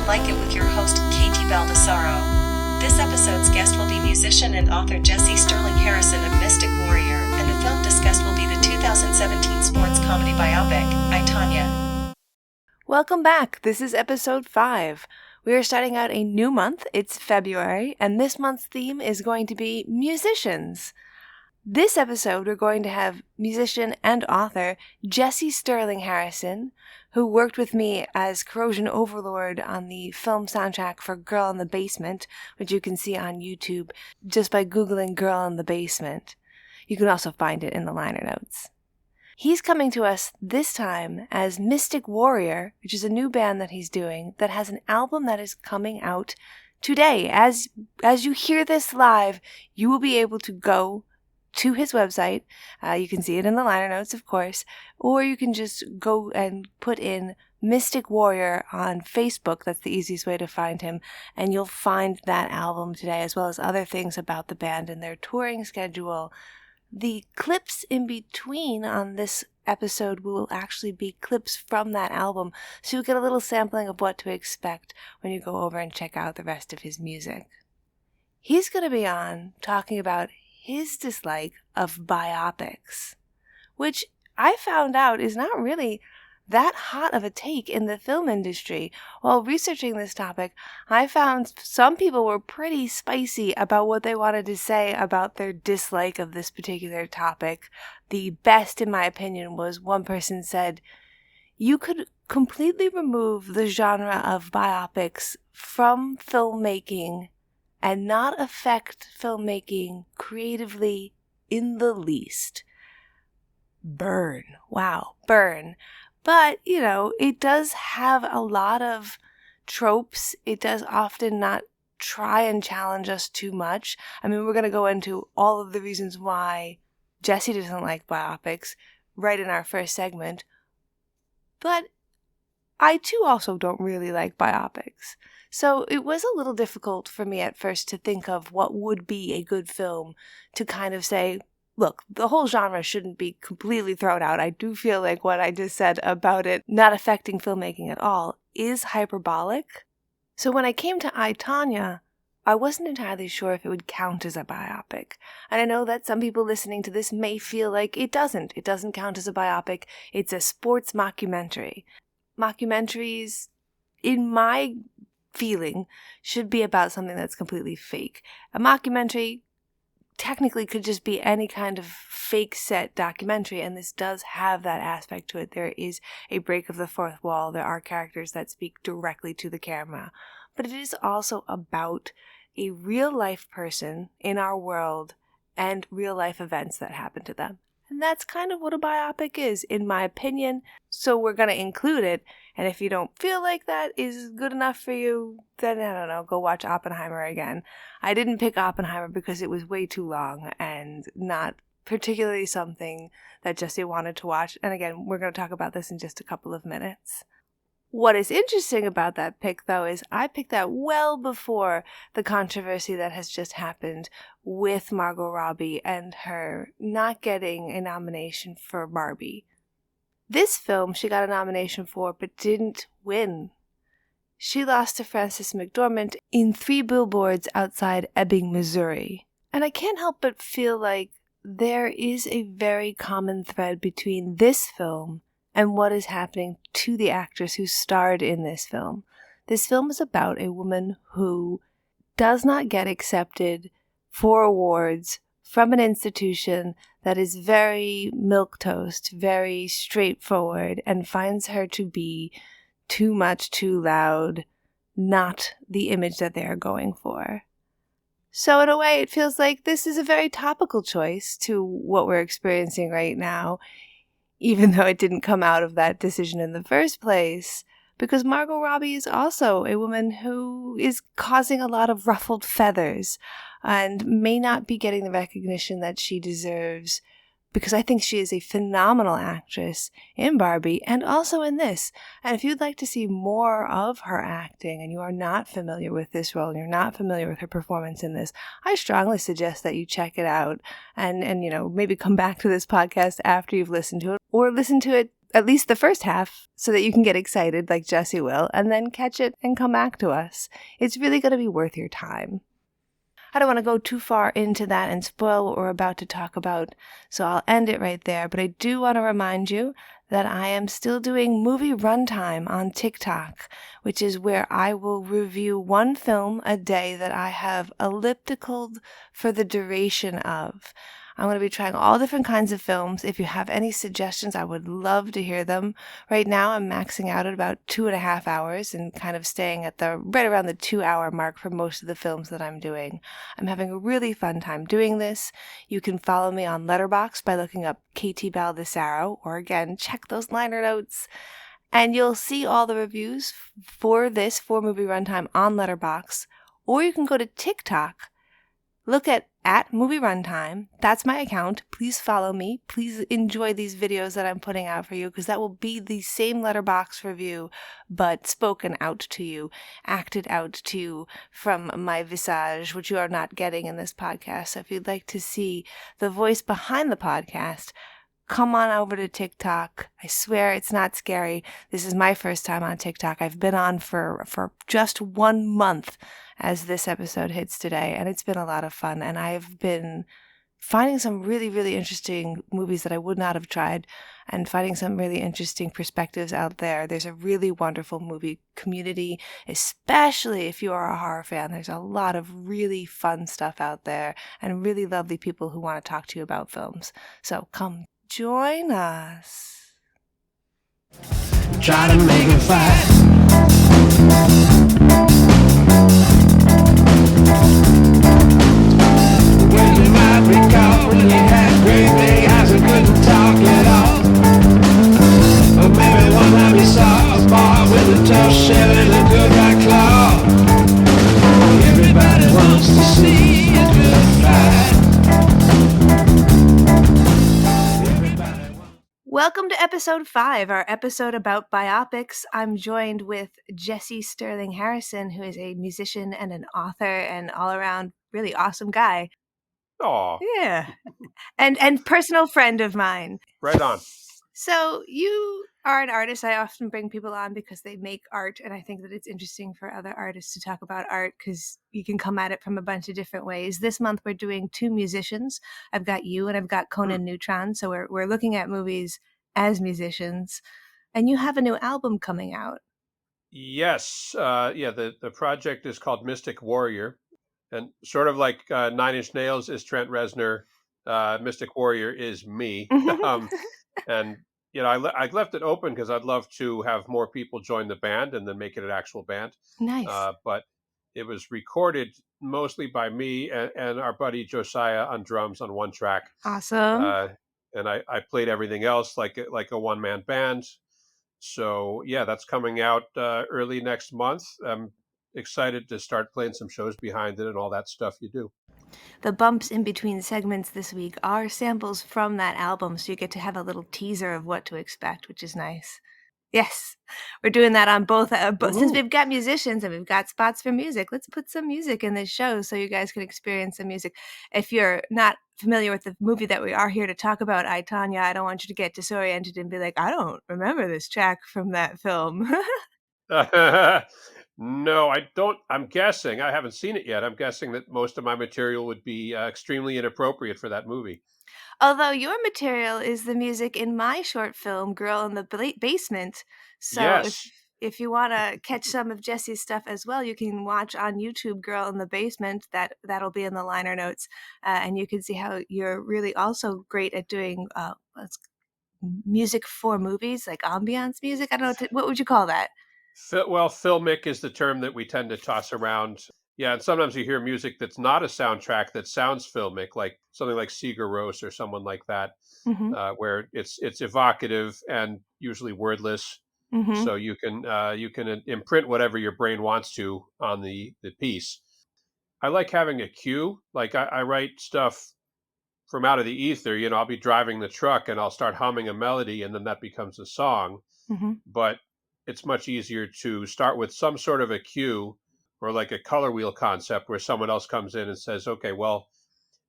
Like It with your host, Katie Baldessaro. This episode's guest will be musician and author Jesse Sterling Harrison of Mystic Warrior, and the film discussed will be the 2017 sports comedy biopic, Tonya. Welcome back. This is episode 5. We are starting out a new month. It's February, and this month's theme is going to be musicians. This episode, we're going to have musician and author Jesse Sterling Harrison, who worked with me as Corrosion Overlord on the film soundtrack for Girl in the Basement, which you can see on YouTube just by Googling Girl in the Basement. You can also find it in the liner notes. He's coming to us this time as Mystic Warrior, which is a new band that he's doing that has an album that is coming out today. As you hear this live, you will be able to go to his website. You can see it in the liner notes, of course, or you can just go and put in Mystic Warrior on Facebook. That's the easiest way to find him, and you'll find that album today, as well as other things about the band and their touring schedule. The clips in between on this episode will actually be clips from that album, so you'll get a little sampling of what to expect when you go over and check out the rest of his music. He's going to be on talking about his dislike of biopics, which I found out is not really that hot of a take in the film industry. While researching this topic, I found some people were pretty spicy about what they wanted to say about their dislike of this particular topic. The best, in my opinion, was one person said, "You could completely remove the genre of biopics from filmmaking and not affect filmmaking creatively in the least." Burn. Wow, burn. But, it does have a lot of tropes. It does often not try and challenge us too much. I mean, we're going to go into all of the reasons why Jesse doesn't like biopics right in our first segment. But I, too, also don't really like biopics. So it was a little difficult for me at first to think of what would be a good film to kind of say, look, the whole genre shouldn't be completely thrown out. I do feel like what I just said about it not affecting filmmaking at all is hyperbolic. So when I came to Tonya, I wasn't entirely sure if it would count as a biopic. And I know that some people listening to this may feel like it doesn't. It doesn't count as a biopic. It's a sports mockumentary. Mockumentaries, in my feeling, should be about something that's completely fake. A mockumentary technically could just be any kind of fake set documentary, and this does have that aspect to it. There is a break of the fourth wall. There are characters that speak directly to the camera. But it is also about a real-life person in our world and real-life events that happen to them. And that's kind of what a biopic is, in my opinion. So we're going to include it. And if you don't feel like that is good enough for you, then, I don't know, go watch Oppenheimer again. I didn't pick Oppenheimer because it was way too long and not particularly something that Jesse wanted to watch. And again, we're going to talk about this in just a couple of minutes. What is interesting about that pick, though, is I picked that well before the controversy that has just happened with Margot Robbie and her not getting a nomination for Barbie. This film she got a nomination for but didn't win. She lost to Frances McDormand in 3 Billboards Outside Ebbing, Missouri. And I can't help but feel like there is a very common thread between this film and what is happening to the actress who starred in this film. This film is about a woman who does not get accepted for awards from an institution that is very milquetoast, very straightforward, and finds her to be too much, too loud, not the image that they are going for. So in a way, it feels like this is a very topical choice to what we're experiencing right now, even though it didn't come out of that decision in the first place, because Margot Robbie is also a woman who is causing a lot of ruffled feathers and may not be getting the recognition that she deserves, because I think she is a phenomenal actress in Barbie and also in this. And if you'd like to see more of her acting and you are not familiar with this role and you're not familiar with her performance in this, I strongly suggest that you check it out and maybe come back to this podcast after you've listened to it, or listen to it at least the first half so that you can get excited like Jesse will, and then catch it and come back to us. It's really going to be worth your time. I don't want to go too far into that and spoil what we're about to talk about, so I'll end it right there. But I do want to remind you that I am still doing movie runtime on TikTok, which is where I will review one film a day that I have ellipticaled for the duration of. I'm going to be trying all different kinds of films. If you have any suggestions, I would love to hear them. Right now, I'm maxing out at about 2.5 hours and kind of staying at the right around the 2-hour mark for most of the films that I'm doing. I'm having a really fun time doing this. You can follow me on Letterboxd by looking up KT Baldessaro, or again, check those liner notes. And you'll see all the reviews for this 4-movie runtime on Letterboxd. Or you can go to TikTok. Look at Movie Runtime. That's my account. Please follow me. Please enjoy these videos that I'm putting out for you, because that will be the same Letterboxd review, but spoken out to you, acted out to you from my visage, which you are not getting in this podcast. So if you'd like to see the voice behind the podcast, come on over to TikTok. I swear it's not scary. This is my first time on TikTok. I've been on for just 1 month as this episode hits today, and it's been a lot of fun. And I've been finding some really, really interesting movies that I would not have tried, and finding some really interesting perspectives out there. There's a really wonderful movie community, especially if you are a horror fan. There's a lot of really fun stuff out there, and really lovely people who want to talk to you about films. So come join us. Try to make it fast. When you might recall when you had great big eyes and couldn't talk at all. Or maybe one time you saw a bar with a tough shell and a good right claw. Everybody wants to see a good fight. Welcome to episode 5, our episode about biopics. I'm joined with Jesse Sterling Harrison, who is a musician and an author and all-around really awesome guy. Oh, Yeah. And personal friend of mine. right on. So you are an artist. I often bring people on because they make art, and I think that it's interesting for other artists to talk about art because you can come at it from a bunch of different ways. This month we're doing 2 musicians. I've got you and I've got Conan Neutron. So we're looking at movies as musicians, and you have a new album coming out. Yes. The project is called Mystic Warrior, and sort of like Nine Inch Nails is Trent Reznor, Mystic Warrior is me. And I left it open because I'd love to have more people join the band and then make it an actual band. Nice. But it was recorded mostly by me and our buddy Josiah on drums on one track. Awesome. And I played everything else like a one-man band. So yeah, that's coming out early next month. I'm excited to start playing some shows behind it and all that stuff you do. The bumps in between segments this week are samples from that album, so you get to have a little teaser of what to expect, which is nice. Yes, we're doing that on both. Since we've got musicians and we've got spots for music, let's put some music in this show so you guys can experience some music. If you're not familiar with the movie that we are here to talk about, Tonya, I don't want you to get disoriented and be like, I don't remember this track from that film. No, I don't. I'm guessing. I haven't seen it yet. I'm guessing that most of my material would be extremely inappropriate for that movie. Although your material is the music in my short film, Girl in the Basement. So Yes. if you want to catch some of Jesse's stuff as well, you can watch on YouTube Girl in the Basement. That'll be in the liner notes. And you can see how you're really also great at doing music for movies, like ambiance music. I don't know, what would you call that? Well, filmic is the term that we tend to toss around. Yeah, and sometimes you hear music that's not a soundtrack that sounds filmic, like something like Sigur Rós or someone like that, where it's evocative and usually wordless. So you can imprint whatever your brain wants to on the piece. I like having a cue. Like I write stuff from out of the ether. I'll be driving the truck and I'll start humming a melody, and then that becomes a song. But it's much easier to start with some sort of a cue or like a color wheel concept where someone else comes in and says, okay, well,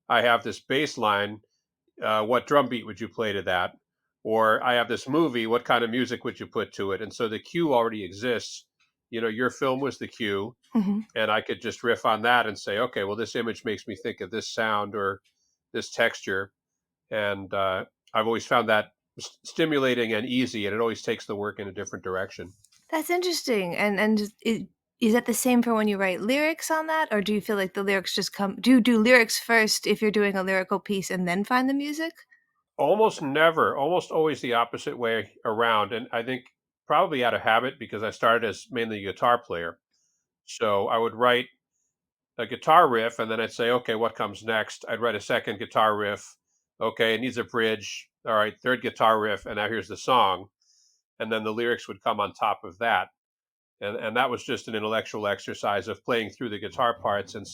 I have this bass line. What drum beat would you play to that? Or I have this movie, what kind of music would you put to it? And so the cue already exists. Your film was the cue, Hmm. and I could just riff on that and say, okay, well, this image makes me think of this sound or this texture. And I've always found that stimulating and easy, and it always takes the work in a different direction. That's interesting. Is that the same for when you write lyrics on that, or do you feel like the lyrics just come? Do you do lyrics first if you're doing a lyrical piece and then find the music? Almost never, almost always the opposite way around. And I think probably out of habit because I started as mainly a guitar player. So I would write a guitar riff and then I'd say, okay, what comes next? I'd write a second guitar riff. Okay, it needs a bridge. All right, third guitar riff. And now here's the song. And then the lyrics would come on top of that. And that was just an intellectual exercise of playing through the guitar parts and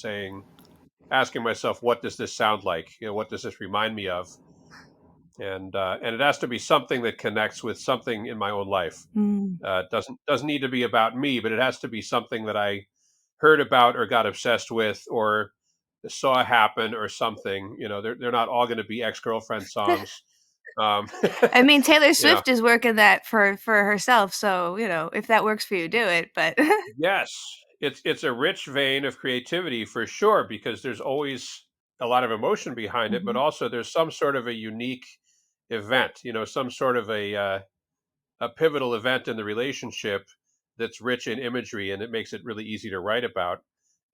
asking myself, what does this sound like? What does this remind me of? And it has to be something that connects with something in my own life. Mm. Doesn't need to be about me, but it has to be something that I heard about or got obsessed with or saw happen or something. They're not all going to be ex-girlfriend songs. Um, I mean, Taylor you know, Swift is working that for herself, so if that works for you, do it. But yes, it's a rich vein of creativity for sure because there's always a lot of emotion behind it, but Mhm. also there's some sort of a unique event. Some sort of a pivotal event in the relationship that's rich in imagery and it makes it really easy to write about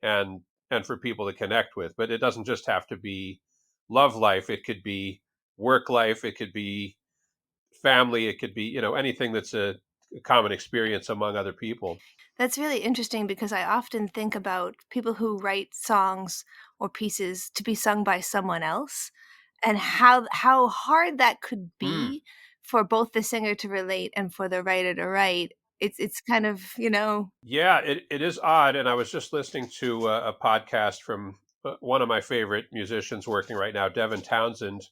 and and for people to connect with. But it doesn't just have to be love life, it could be work life, it could be family, it could be anything that's a common experience among other people. That's really interesting because I often think about people who write songs or pieces to be sung by someone else and how hard that could Mm. be for both the singer to relate and for the writer to write. It's kind of. Yeah, it is odd. And I was just listening to a podcast from one of my favorite musicians working right now, Devin Townsend,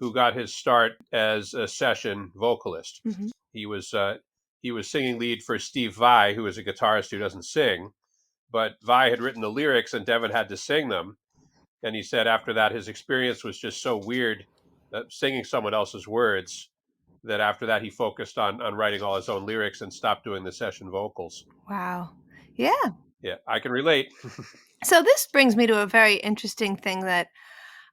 who got his start as a session vocalist. Mhm. He was uh, he was singing lead for Steve Vai, who is a guitarist who doesn't sing, but Vai had written the lyrics and Devin had to sing them. And he said after that his experience was just so weird singing someone else's words that after that he focused on writing all his own lyrics and stopped doing the session vocals. Wow. Yeah. Yeah, I can relate. So this brings me to a very interesting thing that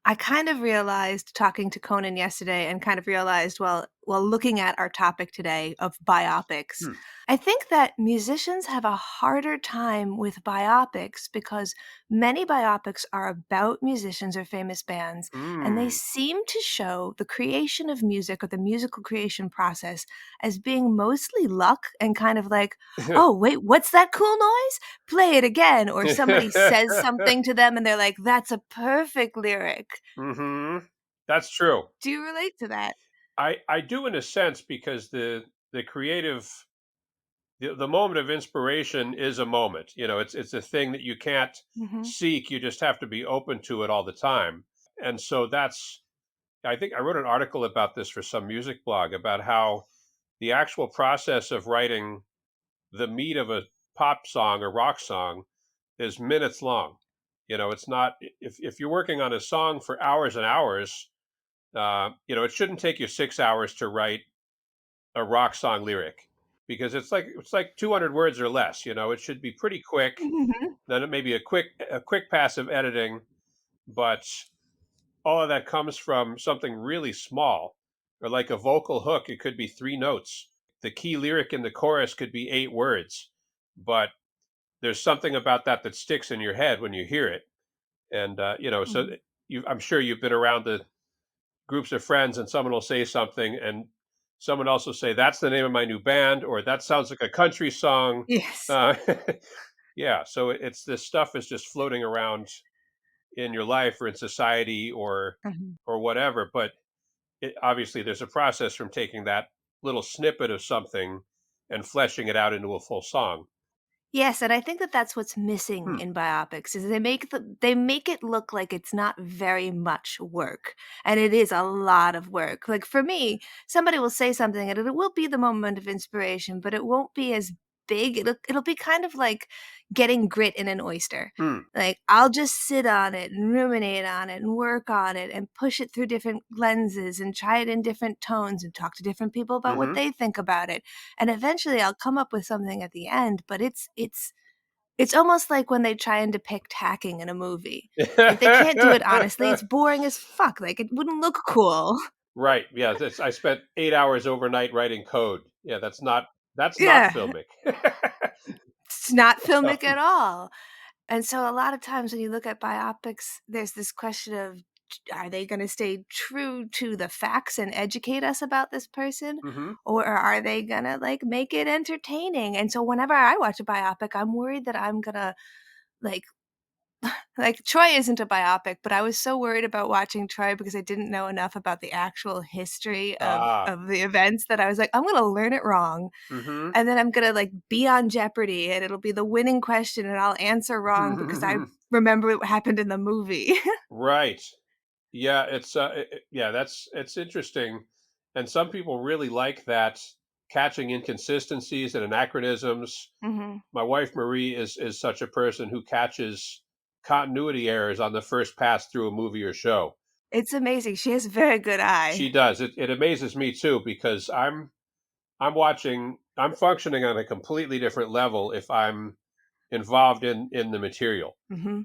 I kind of realized talking to Conan yesterday and kind of realized while looking at our topic today of biopics. Hmm. I think that musicians have a harder time with biopics because many biopics are about musicians or famous bands, and they Mm. seem to show the creation of music or the musical creation process as being mostly luck and kind of like, oh, wait, what's that cool noise? Play it again. Or somebody says something to them and they're like, that's a perfect lyric. Hmm. That's true. Do you relate to that? I do in a sense because the creative the moment of inspiration is a moment. It's a thing that you can't Mhm. seek. You just have to be open to it all the time. And so that's I think I wrote an article about this for some music blog about how the actual process of writing the meat of a pop song or rock song is minutes long. It's not if you're working on a song for hours and hours, it shouldn't take you 6 hours to write a rock song lyric because it's like 200 words or less. It should be pretty quick. Mhm. Then it may be a quick passive editing, but all of that comes from something really small, or like a vocal hook. It could be three notes. The key lyric in the chorus could be 8 words, but there's something about that that sticks in your head when you hear it. And so Mhm. I'm sure you've been around the groups of friends and someone will say something and someone else will say that's the name of my new band or that sounds like a country song. Yes. uh, yeah, so it's this stuff is just floating around in your life or in society Mhm. or whatever, but obviously there's a process from taking that little snippet of something and fleshing it out into a full song. Yes, and I think that that's what's missing Hmm. in biopics is they make it look like it's not very much work, and it is a lot of work. Like, for me, somebody will say something, and it will be the moment of inspiration, but it won't be as big. It'll be kind of like getting grit in an oyster. Hmm. Like, I'll just sit on it and ruminate on it and work on it and push it through different lenses and try it in different tones and talk to different people about what they think about it. And eventually I'll come up with something at the end, but it's almost like when they try and depict hacking in a movie. Like, they can't do it honestly. It's boring as fuck. Like, it wouldn't look cool. Right. Yeah. I spent 8 hours overnight writing code. Yeah. That's not Yeah. filmic. It's not filmic at all. And so a lot of times when you look at biopics, there's this question of, are they going to stay true to the facts and educate us about this person? Hmm. Or are they going to like make it entertaining? And so whenever I watch a biopic, I'm worried that I'm going to like Troy isn't a biopic, but I was so worried about watching Troy because I didn't know enough about the actual history Ah. of the events that I was like, I'm going to learn it wrong. Hmm. And then I'm going to like be on Jeopardy and it'll be the winning question and I'll answer wrong because I remember what happened in the movie. Right. Yeah. It's interesting. And some people really like that, catching inconsistencies and anachronisms. Hmm. My wife Marie is such a person who catches continuity errors on the first pass through a movie or show. It's amazing. She has a very good eye. She does. It amazes me too, because I'm functioning on a completely different level if I'm involved in the material. Hmm.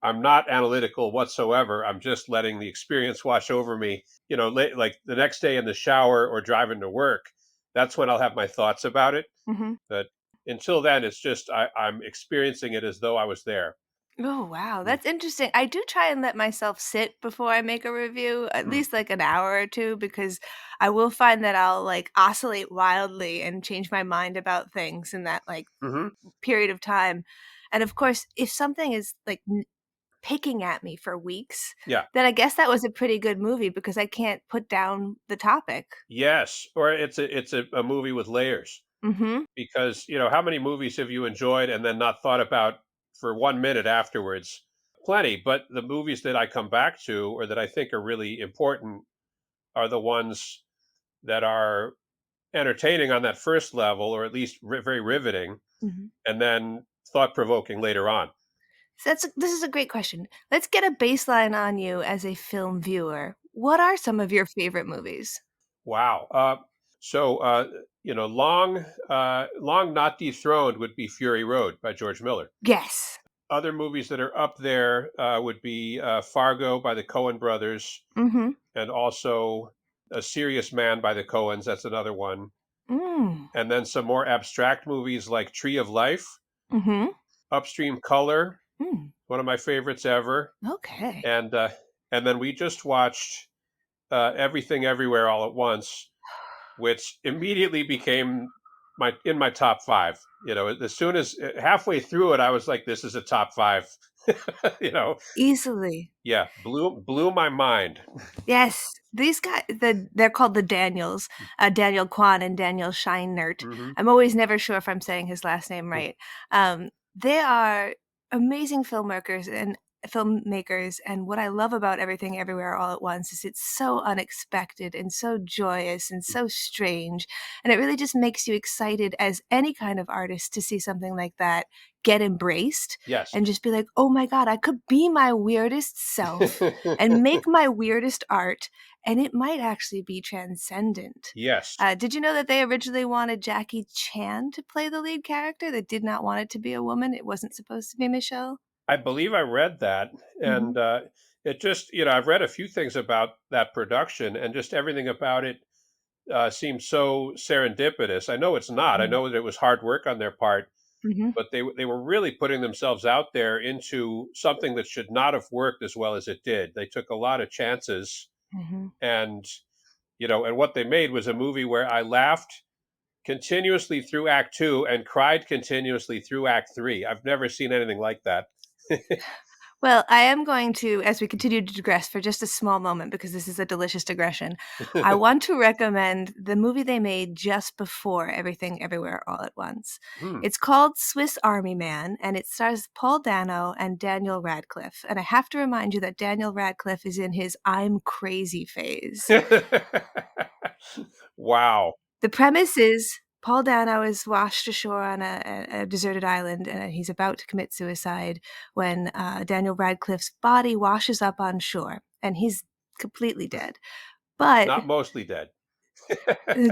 I'm not analytical whatsoever. I'm just letting the experience wash over me. Like the next day in the shower or driving to work, that's when I'll have my thoughts about it. Hmm. But until then, it's just I'm experiencing it as though I was there. Oh, wow. Mm, That's interesting. I do try and let myself sit before I make a review, at mm, least like an hour or two, because I will find that I'll like oscillate wildly and change my mind about things in that like mhm. period of time. And of course, if something is like picking at me for weeks, Yeah. then I guess that was a pretty good movie because I can't put down the topic. Yes. Or it's a movie with layers, Mhm. because how many movies have you enjoyed and then not thought about for 1 minute afterwards? Plenty. But the movies that I come back to, or that I think are really important, are the ones that are entertaining on that first level, or at least very riveting, Mhm. and then thought provoking later on. So this is a great question. Let's get a baseline on you as a film viewer. What are some of your favorite movies? Wow. Long Not Dethroned would be Fury Road by George Miller. Yes. Other movies that are up there would be Fargo by the Coen brothers, Mhm. and also A Serious Man by the Coens. That's another one. Mm. And then some more abstract movies like Tree of Life, Mhm. Upstream Color, Mm. one of my favorites ever. Okay. And then we just watched Everything Everywhere All at Once, which immediately became my top five. As soon as halfway through it, I was like, "This is a top five." you know, Easily. yeah, blew my mind. Yes. These guys, they're called the Daniels, Daniel Kwan and Daniel Scheinert. Hmm. I'm always never sure if I'm saying his last name right. They are amazing filmmakers, and what I love about Everything Everywhere All at Once is it's so unexpected and so joyous and so strange, and it really just makes you excited as any kind of artist to see something like that get embraced Yes. and just be like, oh my god, I could be my weirdest self and make my weirdest art, and it might actually be transcendent. Yes. Did you know that they originally wanted Jackie Chan to play the lead character? They did not want it to be a woman. It wasn't supposed to be Michelle. I believe I read that, Hmm. and it just I've read a few things about that production, and just everything about it seems so serendipitous. I know it's not. I Hmm. know that it was hard work on their part, Hmm. but they were really putting themselves out there into something that should not have worked as well as it did. They took a lot of chances, Hmm. and and what they made was a movie where I laughed continuously through Act Two and cried continuously through Act Three. I've never seen anything like that. Well, I am going to, as we continue to digress for just a small moment, because this is a delicious digression, I want to recommend the movie they made just before Everything Everywhere All at Once. Hmm. It's called Swiss Army Man, and it stars Paul Dano and Daniel Radcliffe. And I have to remind you that Daniel Radcliffe is in his I'm crazy phase. Wow. The premise is Paul Dano is washed ashore on a deserted island, and he's about to commit suicide when Daniel Radcliffe's body washes up on shore, and he's completely dead. But Not mostly dead.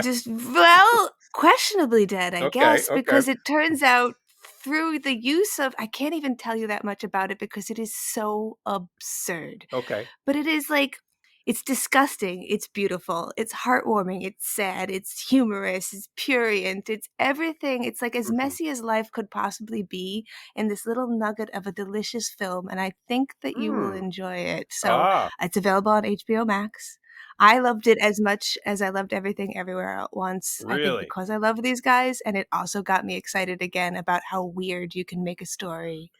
just, well, questionably dead, I Okay, guess, okay, because it turns out through the use of, I can't even tell you that much about it because it is so absurd. okay. But it is like, it's disgusting, it's beautiful, it's heartwarming, it's sad, it's humorous, it's prurient, it's everything. It's like as Mhm. messy as life could possibly be in this little nugget of a delicious film, and I think that you will Mm. enjoy it. So Ah, it's available on HBO Max. I loved it as much as I loved Everything Everywhere at Once, I think really? because I love these guys, and it also got me excited again about how weird you can make a story.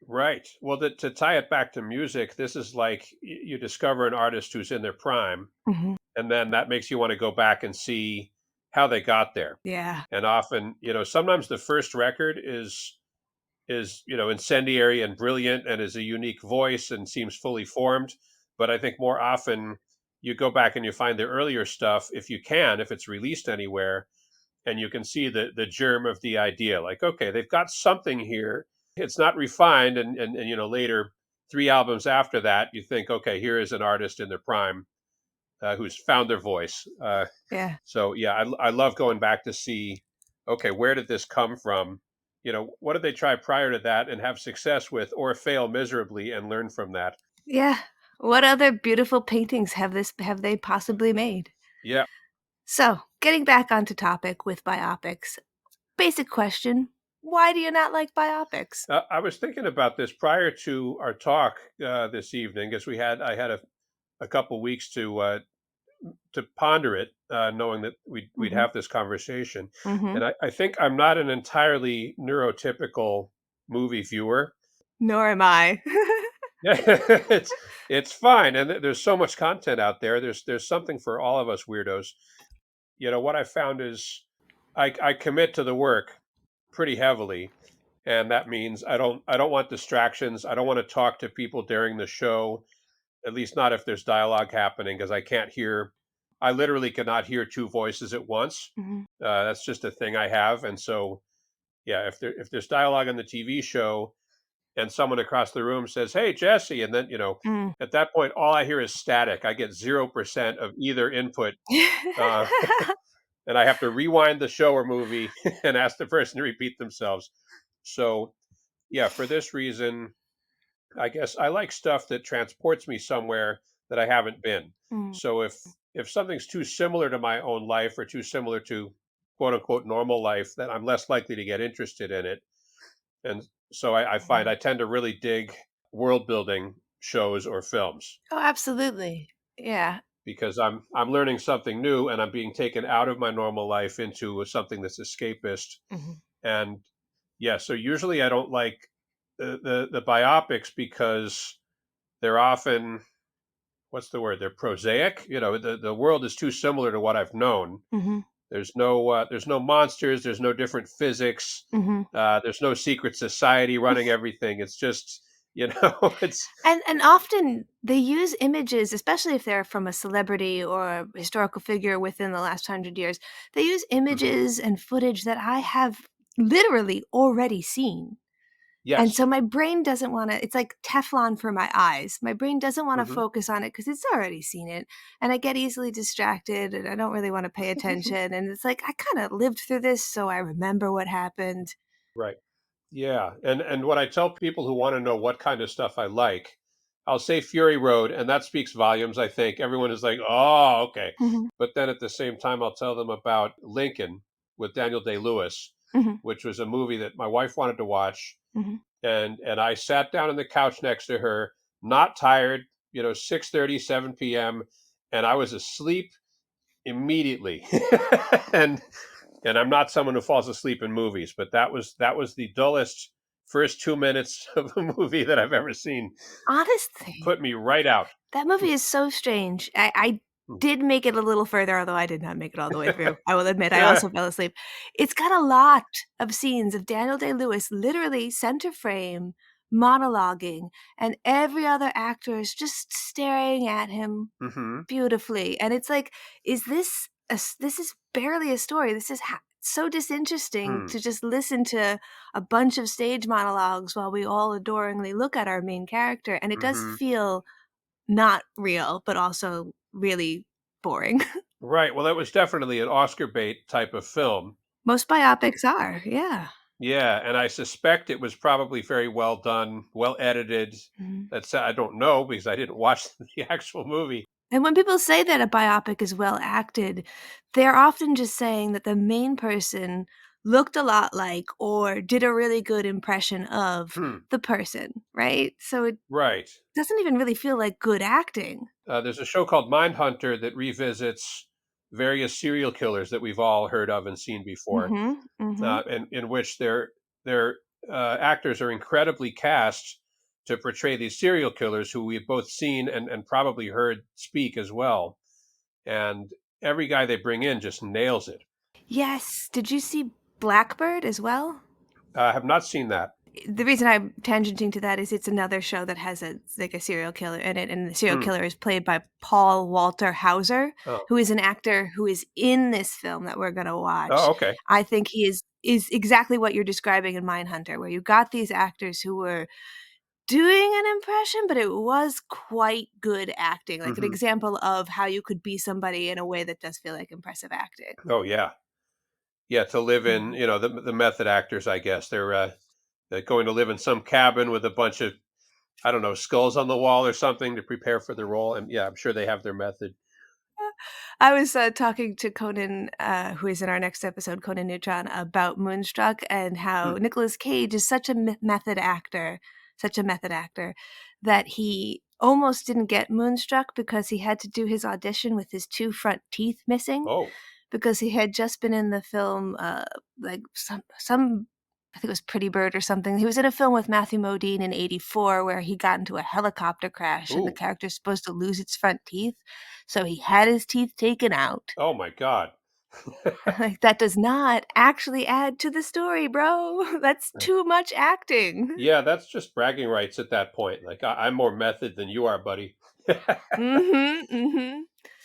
Right. Well, to tie it back to music, this is like you discover an artist who's in their prime, Mhm. and then that makes you want to go back and see how they got there. Yeah. And often, sometimes the first record is incendiary and brilliant and is a unique voice and seems fully formed. But I think more often you go back and you find the earlier stuff, if you can, if it's released anywhere, and you can see the germ of the idea. Like, okay, they've got something here. It's not refined, and later 3 albums after that, you think, okay, here is an artist in their prime who's found their voice. Yeah. So yeah, I love going back to see, okay, where did this come from? What did they try prior to that and have success with, or fail miserably and learn from that? Yeah. What other beautiful paintings have they possibly made? Yeah. So, getting back onto topic with biopics. Basic question. Why do you not like biopics? I was thinking about this prior to our talk this evening, because I had a couple weeks to ponder it, knowing that we'd Mhm. have this conversation. Mhm. And I think I'm not an entirely neurotypical movie viewer. Nor am I. Yeah, it's fine, and there's so much content out there. There's something for all of us weirdos. What I found is I commit to the work pretty heavily, and that means I don't want distractions. I don't want to talk to people during the show, at least not if there's dialogue happening, because I can't hear. I literally cannot hear two voices at once. Mhm. That's just a thing I have, and so yeah, if there's dialogue on the TV show and someone across the room says, "Hey, Jesse," and then Mm. at that point, all I hear is static. I get 0% of either input, uh, and I have to rewind the show or movie and ask the person to repeat themselves. So yeah, for this reason, I guess I like stuff that transports me somewhere that I haven't been. Mm. So if something's too similar to my own life or too similar to quote unquote normal life, then I'm less likely to get interested in it. And so I find I tend to really dig world building shows or films Oh, absolutely. Yeah. because I'm learning something new and I'm being taken out of my normal life into something that's escapist. Mhm. And yeah, so usually I don't like the biopics because they're often, what's the word? They're prosaic. The world is too similar to what I've known. Mhm. There's no monsters. There's no different physics. Mhm. There's no secret society running everything. It's just it's And often they use images, especially if they're from a celebrity or a historical figure within the last 100 years. They use Mhm. images and footage that I have literally already seen. And Yes. so my brain doesn't wanna, it's like Teflon for my eyes. My brain doesn't wanna Hmm. focus on it because it's already seen it, and I get easily distracted, and I don't really wanna pay attention, and it's like, I kinda lived through this, so I remember what happened. Right. Yeah. And what I tell people who want to know what kind of stuff I like, I'll say Fury Road, and that speaks volumes. I think everyone is like, "Oh, okay," Mhm, but then at the same time, I'll tell them about Lincoln with Daniel Day-Lewis, mhm, which was a movie that my wife wanted to watch, mhm. and I sat down on the couch next to her, not tired, 6:30, 7 p.m., and I was asleep immediately. and and I'm not someone who falls asleep in movies, but that was the dullest first 2 minutes of a movie that I've ever seen. Honestly, Put me right out. that movie is so strange. I did make it a little further, although I did not make it all the way through. I will admit I Yeah. also fell asleep. It's got a lot of scenes of Daniel Day-Lewis literally center frame, monologuing, and every other actor is just staring at him Hmm. beautifully, and it's like, is this this is barely a story, this is it's so disinteresting to just listen to a bunch of stage monologues while we all adoringly look at our main character. And it does feel not real, but also really boring. Right. Well, that was definitely an Oscar bait type of film. Most biopics are, yeah. Yeah, and I suspect it was probably very well done, well edited. Mhm. That's I don't know because I didn't watch the actual movie. And when people say that a biopic is well acted, they're often just saying that the main person looked a lot like or did a really good impression of Hmm. the person, right? So it Right. doesn't even really feel like good acting. There's a show called Mindhunter that revisits various serial killers that we've all heard of and seen before, Mhm. Mhm. and in which their actors are incredibly cast to portray these serial killers who we've both seen and probably heard speak as well. And every guy they bring in just nails it. Yes. Did you see Blackbird as well? I have not seen that. The reason I'm tangenting to that is it's another show that has a serial killer in it, and the serial Hmm. killer is played by Paul Walter Hauser, Oh. who is an actor who is in this film that we're gonna watch. Oh, okay. I think he is exactly what you're describing in Mindhunter, where you got these actors who were doing an impression, but it was quite good acting, like an Hmm. example of how you could be somebody in a way that does feel like impressive acting. Oh, yeah. Yeah, to live in, Mhm. the method actors, I guess. They're going to live in some cabin with a bunch of, I don't know, skulls on the wall or something to prepare for the role. And yeah, I'm sure they have their method. I was talking to Conan, who is in our next episode, Conan Neutron, about Moonstruck and how Hmm. Nicolas Cage is such a such a method actor, that he almost didn't get Moonstruck because he had to do his audition with his two front teeth missing Oh, because he had just been in the film, like some I think it was Pretty Bird or something. He was in a film with Matthew Modine in '84 where he got into a helicopter crash and the ooh, character's supposed to lose its front teeth, so he had his teeth taken out. oh my God. Like, that does not actually add to the story, bro. That's too much acting. Yeah, that's just bragging rights at that point. Like, I'm more method than you are, buddy. Mhm, mhm.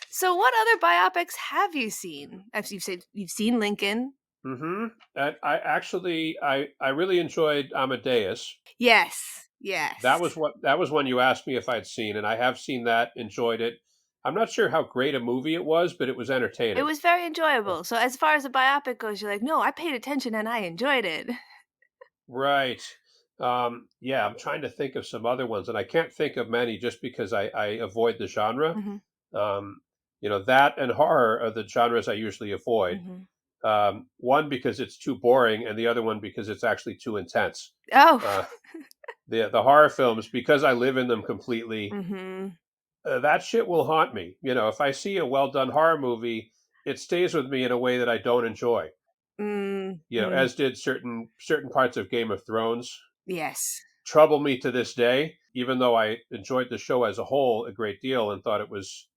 So what other biopics have you seen? As you've said you've seen Lincoln. Hmm. And I really enjoyed Amadeus. Yes, yes. That was one you asked me if I'd seen, and I have seen that, enjoyed it. I'm not sure how great a movie it was, but it was It entertaining. was very enjoyable. So as far as a biopic goes, you're like, "No, I paid attention and I enjoyed it." Right. Yeah, I'm trying to think of some other ones, and I can't think of many just because I avoid the genre. Mhm, Um, that and horror are the genres I usually avoid. mhm. One because it's too boring, and the other one because it's actually too intense. Oh. Uh, the horror films, because I live in them completely, Mhm. that shit will haunt me. If I see a well done horror movie, it stays with me in a way that I don't enjoy. Mhm. As did certain parts of Game of Thrones. Yes. Trouble me to this day, even though I enjoyed the show as a whole a great deal and thought it was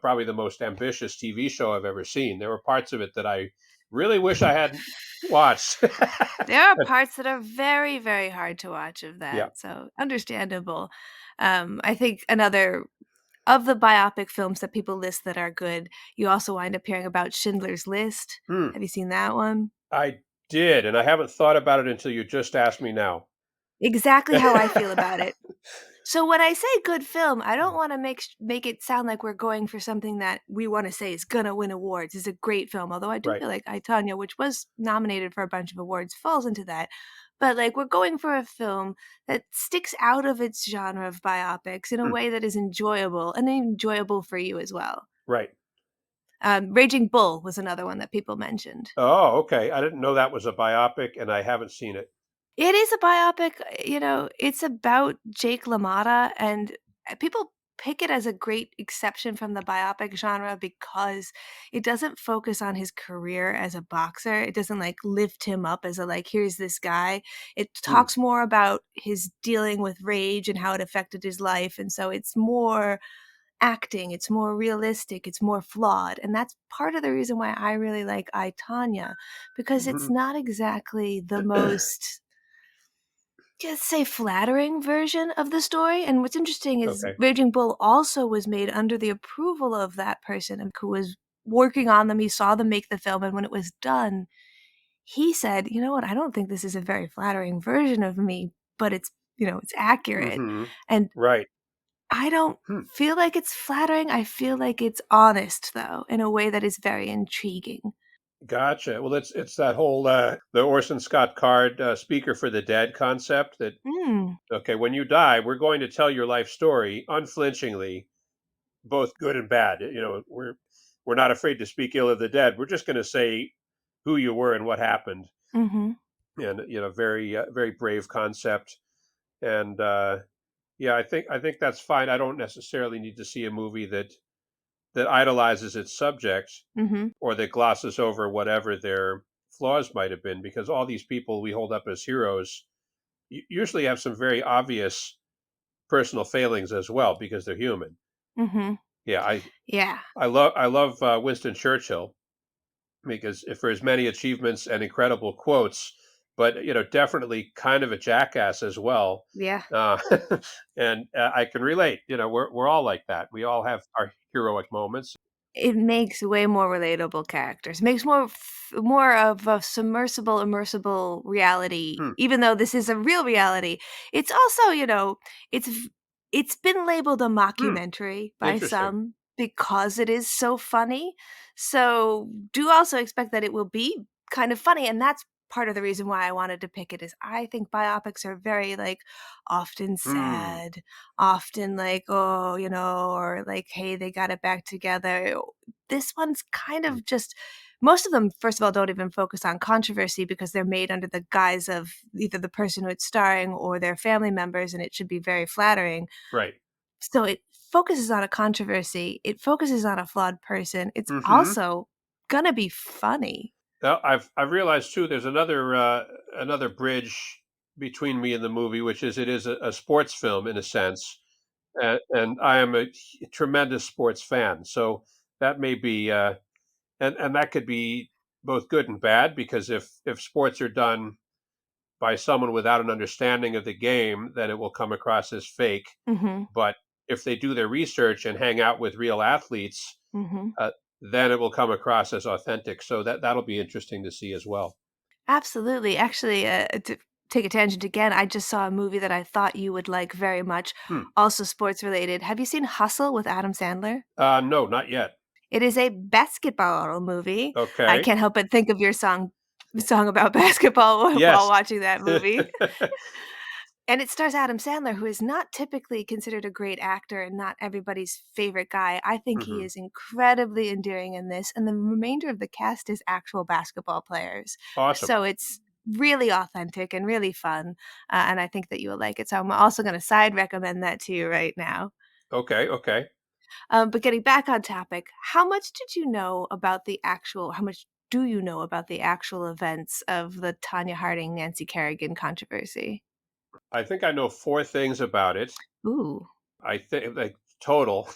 probably the most ambitious TV show I've ever seen. There were parts of it that I really wish I hadn't watched. There are parts that are very, very hard to watch of Yeah. that, so understandable. I think another of the biopic films that people list that are good, you also wind up hearing about Schindler's List. Hmm. Have you seen that one? I did, and I haven't thought about it until you just asked me now. Exactly how I feel about it. So when I say good film, I don't wanna make it sound like we're going for something that we wanna say is gonna win awards, is a great film, although I do Right. feel like I, Tonya, which was nominated for a bunch of awards, falls into that. But, like, we're going for a film that sticks out of its genre of biopics in a Hmm. way that is enjoyable and enjoyable for you as well. Right. Raging Bull was another one that people mentioned. Oh, okay. I didn't know that was a biopic, and I haven't seen it. It is a biopic, it's about Jake LaMotta, and people pick it as a great exception from the biopic genre because it doesn't focus on his career as a boxer. It doesn't like lift him up as a like, here's this guy. It Hmm. talks more about his dealing with rage and how it affected his life. And so it's more acting, it's more realistic, it's more flawed. And that's part of the reason why I really like I, Tonya, because it's Mhm. not exactly the most, just say, flattering version of the story. And what's interesting is Okay. Raging Bull also was made under the approval of that person who was working on them. He saw them make the film, and when it was done, he said, "You know what? I don't think this is a very flattering version of me, but it's, it's accurate." Mm-hmm. And Right. I don't Hmm. feel like it's flattering. I feel like it's honest, though, in a way that is very intriguing. Gotcha. Well, it's that whole the Orson Scott Card speaker for the dead concept that Mm, okay, when you die, we're going to tell your life story unflinchingly, both good and bad. We're not afraid to speak ill of the dead. We're just going to say who you were and what happened, mm-hmm, and very brave concept. And yeah, I think that's fine. I don't necessarily need to see a movie that idolizes its subject mm-hmm, or that glosses over whatever their flaws might have been, because all these people we hold up as heroes usually have some very obvious personal failings as well because they're human. mm-hmm. Yeah, Yeah. I love Winston Churchill because for his many achievements and incredible quotes, but definitely kind of a jackass as well. Yeah. Uh, and I can relate. We're all like that. We all have our heroic moments. It makes way more relatable characters. Makes more of a submersible, immersible reality. Hmm, Even though this is a real reality, it's also, it's it's been labeled a hmm, mockumentary by interesting. some because it is so funny. So do also expect that it will be kind of funny, and that's part of the reason why I wanted to pick it. Is I think biopics are very like often Hmm, sad, often like, oh, or like, hey, they got it back together. This one's kind hmm, of just, most of them, first of all, don't even focus on controversy because they're made under the guise of either the person who it's starring or their family members, and it should be very flattering. right. So it focuses on a controversy, it focuses on a flawed person. It's Hmm. also gonna be funny. Well, I've realized too. There's another bridge between me and the movie, which is it is a sports film in a sense, and I am a tremendous sports fan. So that may be and that could be both good and bad because if sports are done by someone without an understanding of the game, then it will come across as fake. Mhm, But if they do their research and hang out with real athletes, mhm. uh, then it will come across as authentic. So that'll be interesting to see as well. Absolutely. Actually, to take a tangent again, I just saw a movie that I thought you would like very much, Hmm. also sports related. Have you seen Hustle with Adam Sandler? No, not yet. It is a basketball movie. I Okay. can't help but think of your song about basketball while Yes. watching that movie. And it stars Adam Sandler, who is not typically considered a great actor and not everybody's favorite guy. I think he Hmm. is incredibly endearing in this, and the remainder of the cast is actual basketball players. Awesome. So it's really authentic and really fun, and I think that you will like it. So I'm also going to side recommend that to you right now. Okay. Okay. But getting back on topic, how much did you know about the actual? How much do you know about the actual events of the Tanya Harding Nancy Kerrigan controversy? I think I know four things about it. Ooh. I think like total,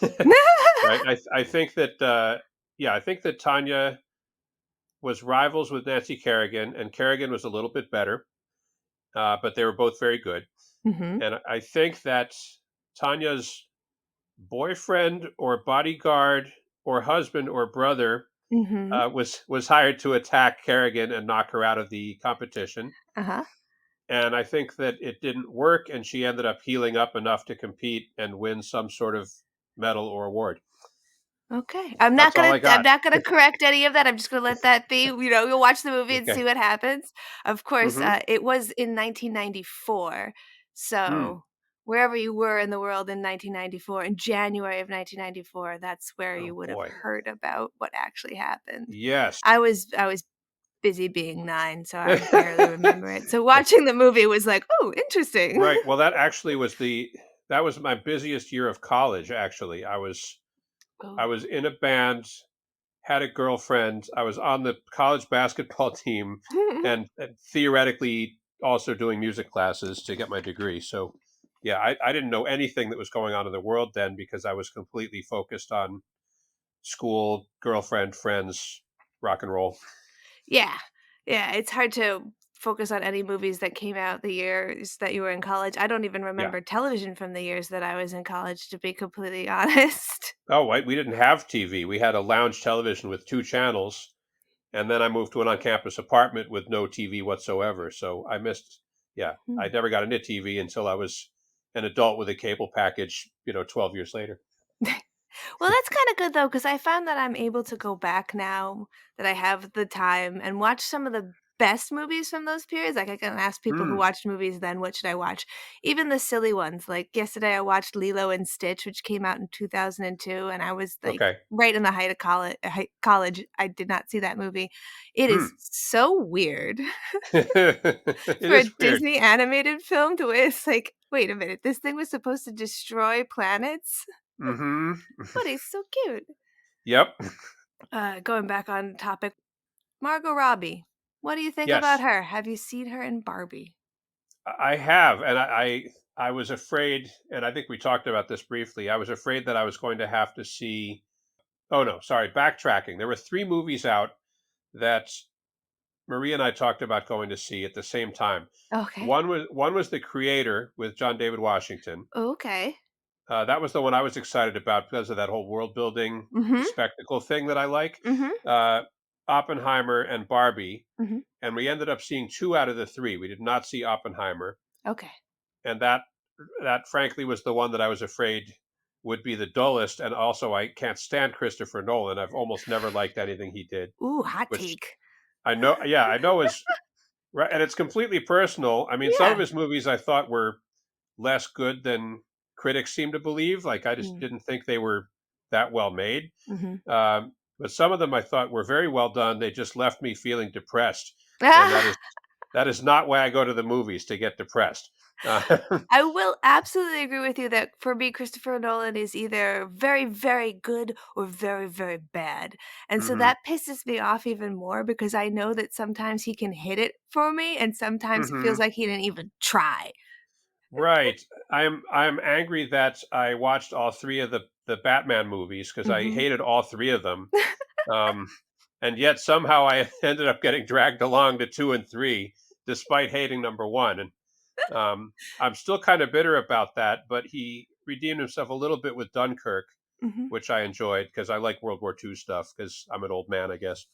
right? I think that yeah, I think that Tanya was rivals with Nancy Kerrigan, and Kerrigan was a little bit better, but they were both very good. Mhm. And I think that Tanya's boyfriend or bodyguard or husband or brother Mhm. was hired to attack Kerrigan and knock her out of the competition. Uh-huh. And I think that it didn't work, and she ended up healing up enough to compete and win some sort of medal or award. Okay. That's all I I'm got. not gonna correct any of that. I'm just gonna let that be. You'll watch the movie and Okay. see what happens. Of course, Mhm. it was in 1994. Mm. So wherever you were in the world in 1994, in January of 1994, that's where Oh you would have boy. heard about what actually happened. Yes. I was busy being 9, so I barely remember it. So watching the movie was like, "Oh, interesting." Right. Well, that was my busiest year of college. Actually, I Oh. was in a band, had a girlfriend. I was on the college basketball team, and theoretically also doing music classes to get my degree. So, yeah, I didn't know anything that was going on in the world then because I was completely focused on school, girlfriend, friends, rock and roll. Yeah. Yeah, it's hard to focus on any movies that came out the years that you were in college. I don't even Yeah. remember television from the years that I was in college, to be completely honest. Oh, we didn't have TV. We had a lounge television with 2 channels, and then I moved to an on-campus apartment with no TV whatsoever. So I missed. Yeah, Hmm. I never got into TV until I was an adult with a cable package. 12 years later. Well, that's kinda good though, because I found that I'm able to go back now that I have the time and watch some of the best movies from those periods. Like, I can ask people who Mm, watched movies then, "What should I watch?" Even the silly ones, like, yesterday I watched Lilo& and Stitch, which came out in 2002, and I was, like, okay. right in the height of college. I did not see that movie. It is Mm. so weird It for a is weird. Disney animated film to where it's like, "Wait a minute, this thing was supposed to destroy planets?" Hmm. But he's so cute. Yep. Going back on topic, Margot Robbie. What do you think about Yes, her? Have you seen her in Barbie? I have, and I was afraid, and I think we talked about this briefly. I was afraid that I was going to have to see. Oh no, sorry, backtracking. There were 3 movies out that Maria and I talked about going to see at the same time. Okay. One was The Creator with John David Washington. Okay. That was the one I was excited about because of that whole world building Mhm. spectacle thing that I like. Mhm. Uh, Oppenheimer and Barbie, Mhm. and we ended up seeing 2 out of the 3. We did not see Oppenheimer, Okay. and that frankly was the one that I was afraid would be the dullest. And also, I can't stand Christopher Nolan. I've almost never liked anything he did, Ooh, hot which take. I know. Yeah, I know is right, and it's completely personal. I mean, some of Yeah. his movies I thought were less good than critics seem to believe. Like I just Mm. didn't think they were that well made. Mhm. But some of them I thought were very well done. They just left me feeling depressed, and that Ah! is that is not why I go to the movies, to get depressed. I will absolutely agree with you that for me, Christopher Nolan is either very, very good or very, very bad. And so Hmm. that pisses me off even more because I know that sometimes he can hit it for me and sometimes it feels Hmm. like he didn't even try. Right. I'm angry that I watched all 3 of the Batman movies because I Mhm. hated all 3 of them. Um, and yet somehow I ended up getting dragged along to 2 and 3, despite hating number 1. And I'm still kind of bitter about that, but he redeemed himself a little bit with Dunkirk, Mhm. which I enjoyed because I like World War II stuff because I'm an old man, I guess.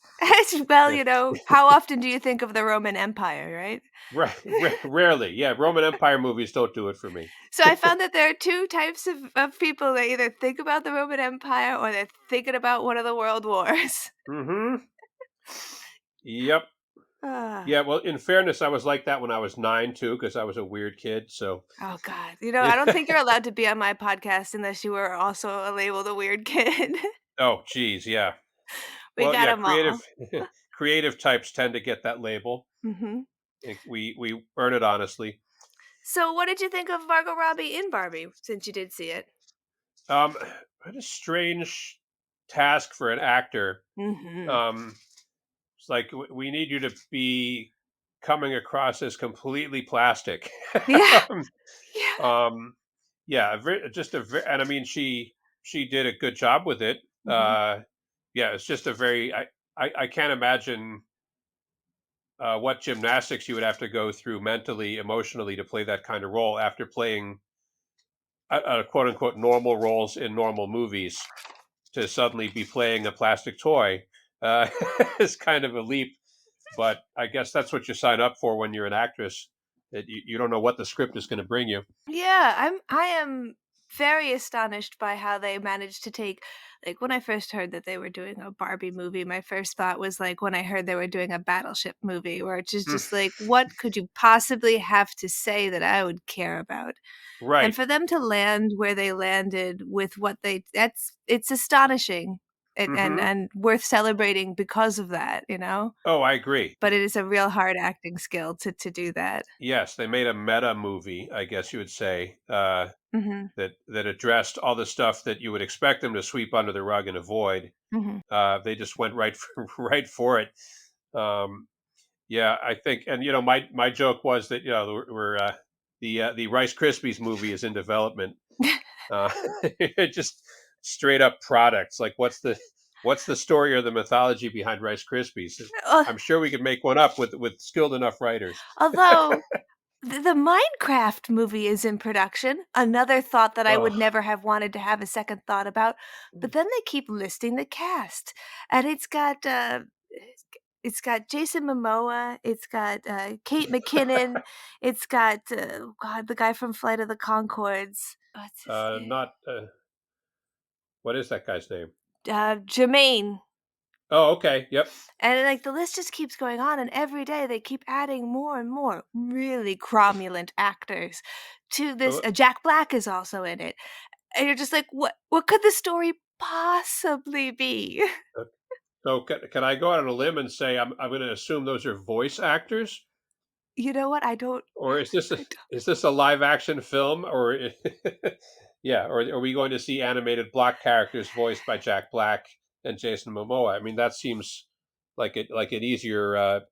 Well, Yeah. how often do you think of the Roman Empire, right? Right. Rarely. Yeah. Roman Empire movies don't do it for me. So I found that there are 2 types of people that either think about the Roman Empire or they're thinking about one of the world wars. Hmm. Yep. Ah. Yeah, well, in fairness, I was like that when I was 9 too, because I was a weird kid. So, Oh god. I don't think you're allowed to be on my podcast unless you were also labeled a weird kid. oh, geez, yeah. We Well, got yeah, them all. creative types tend to get that label. Mhm. We earn it honestly. So what did you think of Margot Robbie in Barbie, since you did see it? Um, what a strange task for an actor. Mhm. Um, it's like we need you to be coming across as completely plastic. Yeah. um, Yeah. um, yeah, and I mean, she did a good job with it. Mhm. Yeah, it's just a very I can't imagine what gymnastics you would have to go through mentally, emotionally to play that kind of role after playing quote unquote normal roles in normal movies to suddenly be playing a plastic toy uh, is kind of a leap. But I guess that's what you sign up for when you're an actress. That you don't know what the script is going to bring you. Yeah, I am very astonished by how they managed to take like when I first heard that they were doing a Barbie movie, my first thought was like when I heard they were doing a battleship movie where it's just like what could you possibly have to say that I would care about? And Right. for them to land where they landed with what it's astonishing Hmm. and worth celebrating because of that. Oh, I agree. But it is a real hard acting skill to do that. Yes, they made a meta movie, I guess you would say, Mhm. that addressed all the stuff that you would expect them to sweep under the rug and avoid. Mhm. They just went right for, right for it. Um, yeah, I think, and my joke was that we're the Rice Krispies movie is in development. Uh, just straight up products. Like, What's the story or the mythology behind Rice Krispies? Uh, I'm sure we could make one up with skilled enough writers. Although the Minecraft movie is in production, another thought that I would Oh, never have wanted to have a second thought about. But then they keep listing the cast, and it's got Jason Momoa, it's got Kate McKinnon, it's got God, the guy from Flight of the Conchords. What's his name? not what is that guy's name? Jermaine. Oh, okay. Yep. And like the list just keeps going on, and every day they keep adding more and more really cromulent actors to this. So, Jack Black is also in it, and you're just like, what could the story possibly be? so can I go out on a limb and say I'm going to assume those are voice actors, You know what? I don't. or I don't. is this a live action film, or yeah, or are we going to see animated block characters voiced by Jack Black and Jason Momoa? I mean, that seems like an easier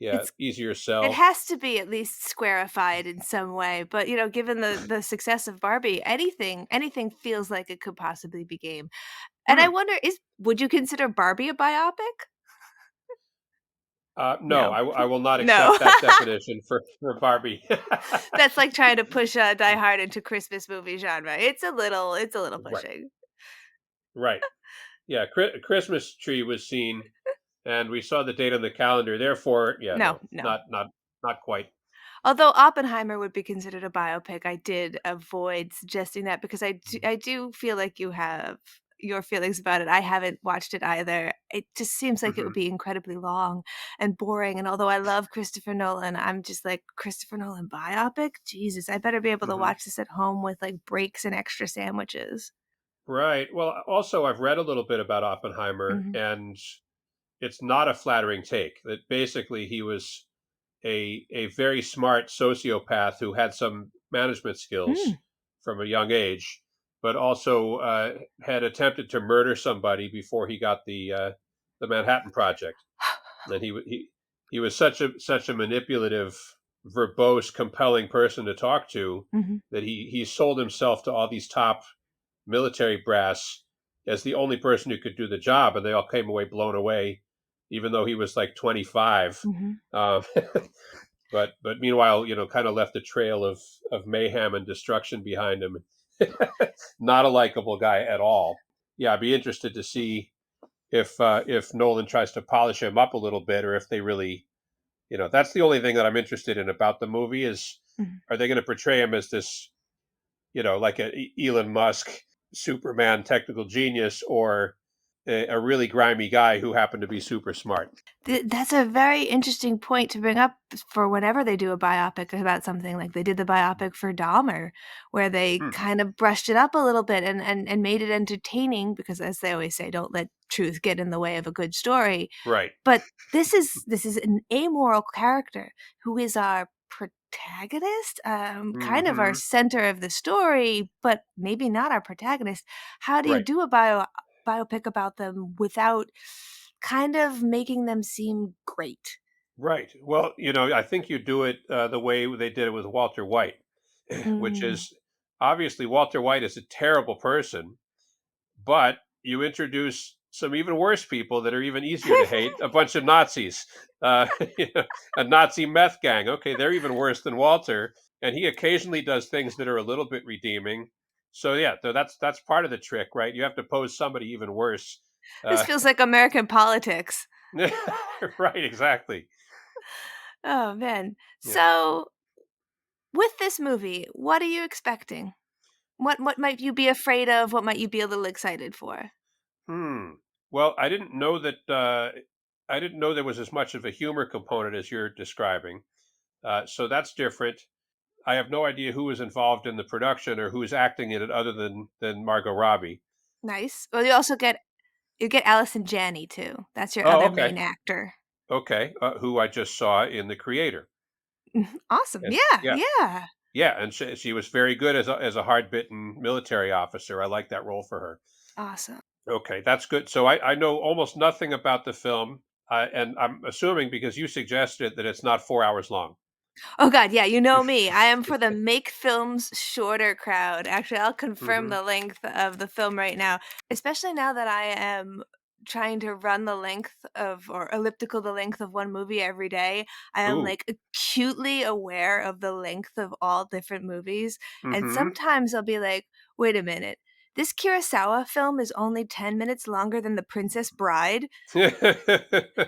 It's easier it sell. has to be at least squarified in some way. But given the success of Barbie, anything feels like it could possibly be game. And I Hmm. wonder, would you consider Barbie a biopic? No, No, I will not no. accept that definition for Barbie. That's like trying to push Die Hard into Christmas movie genre. It's a little Right, pushing. right. Yeah, Christmas tree was seen, and we saw the date on the calendar. Therefore, yeah, No, no, no. not quite. Although Oppenheimer would be considered a biopic, I did avoid suggesting that because I do feel like you have your feelings about it. I haven't watched it either. It just seems like it would Hmm. be incredibly long and boring. And although I love Christopher Nolan, I'm just like, Christopher Nolan biopic? Jesus, I better be able to Hmm. watch this at home with like breaks and extra sandwiches. Right. Well, also I've read a little bit about Oppenheimer, Mhm. and it's not a flattering take. That basically he was a very smart sociopath who had some management Mm. skills from a young age, but also had attempted to murder somebody before he got the Manhattan Project. And he was such a manipulative, verbose, compelling person to talk to Mhm. that he sold himself to all these top military brass as the only person who could do the job, and they all came away blown away, even though he was like 25. Mhm. Um, but meanwhile, kind of left a trail of mayhem and destruction behind him. Not a likable guy at all. Yeah, I'd be interested to see if Nolan tries to polish him up a little bit, or if they really, that's the only thing that I'm interested in about the movie is, Mhm. are they going to portray him as this, like a Elon Musk Superman technical genius, or a really grimy guy who happened to be super smart? That's a very interesting point to bring up for whenever they do a biopic about something. Like they did the biopic for Dahmer, where they Hmm. kind of brushed it up a little bit and made it entertaining because, as they always say, don't let truth get in the way of a good story. Right. But this is an amoral character who is our protagonist, kind of our Hmm. center of the story, but maybe not our protagonist. How do you Right. do a biopic about them without kind of making them seem great? Right. Well, I think you do it the way they did it with Walter White, which Mm. is obviously Walter White is a terrible person, but you introduce some even worse people that are even easier to hate, a bunch of Nazis, uh, a Nazi meth gang. Okay, they're even worse than Walter, and he occasionally does things that are a little bit redeeming. So yeah, so that's part of the trick, right? You have to pose somebody even worse. This Uh, feels like American politics. right, exactly. Oh man. Yeah. So, with this movie, what are you expecting? What might you be afraid of? What might you be a little excited for? Hmm. Well, I didn't know there was as much of a humor component as you're describing. So that's different. I have no idea who was involved in the production or who's acting in it other than Margot Robbie. Nice. Well, you get Allison Janney too. That's your Oh, other okay, main actor. okay. Who I just saw in The Creator. Mhm. Awesome. And Yeah, yeah, yeah. yeah, and she was very good as a hard bitten military officer. I like that role for her. Awesome. Okay, that's good. So I know almost nothing about the film, and I'm assuming because you suggested that it's not 4 hours long. Oh god, yeah, you know me. I am for the make films shorter crowd. Actually, I'll confirm Hmm. the length of the film right now, especially now that I am trying to run the length of, or elliptical the length of one movie every day, I am Ooh. like acutely aware of the length of all different movies. And Mm-hmm. sometimes I'll be like, wait a minute, this Kurosawa film is only 10 minutes longer than The Princess Bride.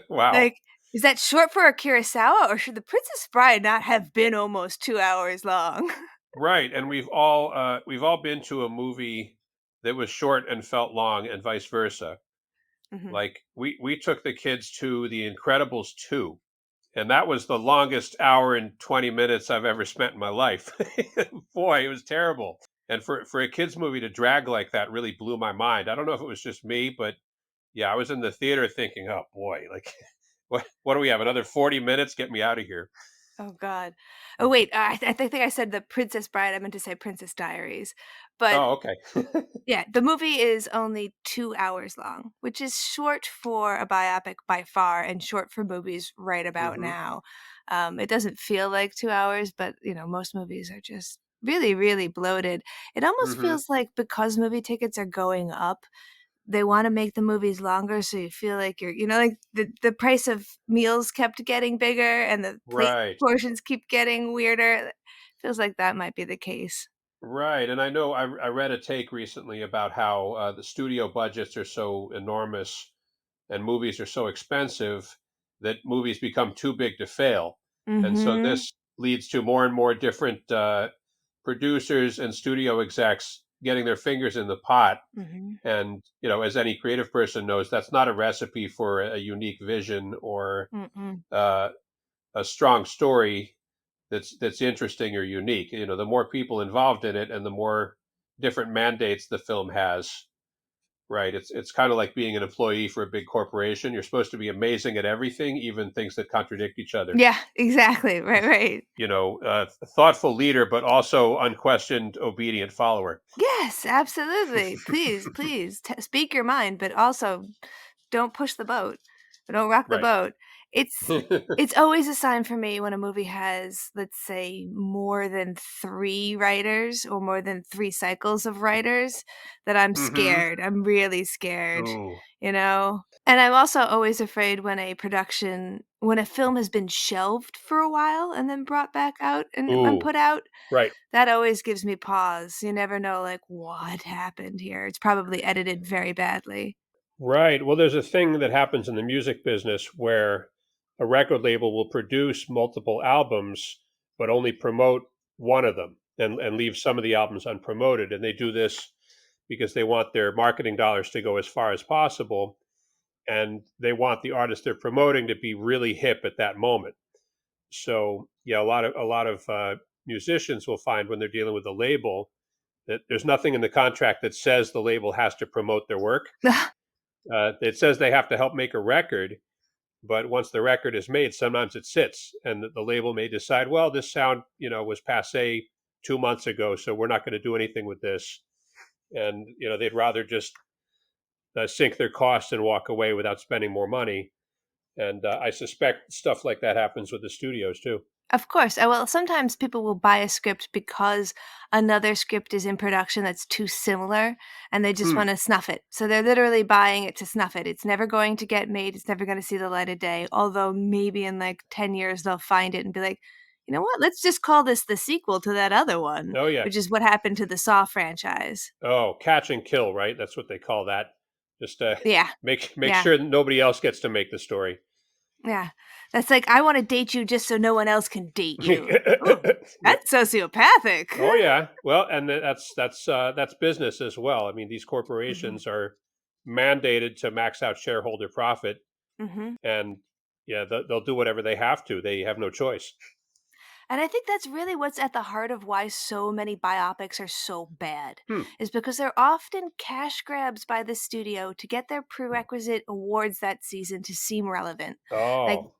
Wow. Like, is that short for a Kurosawa, or should The Princess Bride not have been almost 2 hours long? Right. And we've all been to a movie that was short and felt long, and vice versa. Mhm. Like we took the kids to The Incredibles 2, and that was the longest hour and 20 minutes I've ever spent in my life. Boy, it was terrible. And for a kids movie to drag like that really blew my mind. I don't know if it was just me, but yeah, I was in the theater thinking, "Oh boy, like what do we have? Another 40 minutes? Get me out of here." Oh god. Oh wait, I think I said The Princess Bride, I meant to say Princess Diaries. But Oh, okay. yeah, the movie is only 2 hours long, which is short for a biopic by far and short for movies right about Mhm. now. It doesn't feel like 2 hours, but, most movies are just really, really bloated. It almost Mhm. feels like because movie tickets are going up, they wanna make the movies longer so you feel like like the price of meals kept getting bigger and the plate Right. portions keep getting weirder. Feels like that might be the case. Right, and I know I read a take recently about how the studio budgets are so enormous and movies are so expensive that movies become too big to fail, and so Mhm. this leads to more and more different producers and studio execs getting their fingers in the pot. Mhm. And as any creative person knows, that's not a recipe for a unique vision or Mm-mm. uh, a strong story that's interesting or unique. The more people involved in it and the more different mandates the film has, right? It's kind of like being an employee for a big corporation. You're supposed to be amazing at everything, even things that contradict each other. Yeah, exactly. Right, right. Thoughtful leader, but also unquestioned obedient follower. Yes, absolutely. Please, please speak your mind, but also don't push the boat. Don't rock the Right. boat. It's it's always a sign for me when a movie has, let's say, more than 3 writers or more than 3 cycles of writers that I'm Hmm. scared. I'm really scared, Ooh. you know? And I'm also always afraid when a film has been shelved for a while and then brought back out and Ooh. put out, Right. that always gives me pause. You never know, like, what happened here. It's probably edited very badly. Right. Well, there's a thing that happens in the music business where a record label will produce multiple albums, but only promote one of them and leave some of the albums unpromoted. And they do this because they want their marketing dollars to go as far as possible. And they want the artist they're promoting to be really hip at that moment. So, yeah, a lot of musicians will find when they're dealing with a label that there's nothing in the contract that says the label has to promote their work. It says they have to help make a record, but once the record is made, sometimes it sits, and the label may decide, well, this sound, was passe 2 months ago, so we're not going to do anything with this, and they'd rather just sink their costs and walk away without spending more money. And I suspect stuff like that happens with the studios too. Of course. Well, sometimes people will buy a script because another script is in production that's too similar and they just Hmm. want to snuff it. So they're literally buying it to snuff it. It's never going to get made. It's never going to see the light of day. Although maybe in like 10 years they'll find it and be like, you know what? Let's just call this the sequel to that other one, Oh yeah. which is what happened to the Saw franchise. Oh, catch and kill, right? That's what they call that. Just Yeah. make Yeah. sure nobody else gets to make the story. Yeah. That's like, I want to date you just so no one else can date you. Ooh, Yep. that's sociopathic. Oh yeah. Well, and that's business as well. I mean, these Hmm. corporations are mandated to max out shareholder profit, Hmm. and yeah, they'll do whatever they have to. They have no choice. And I think that's really what's at the heart of why so many biopics are so bad, Hmm. is because they're often cash grabs by the studio to get their prerequisite awards that season to seem relevant. Like, Oh.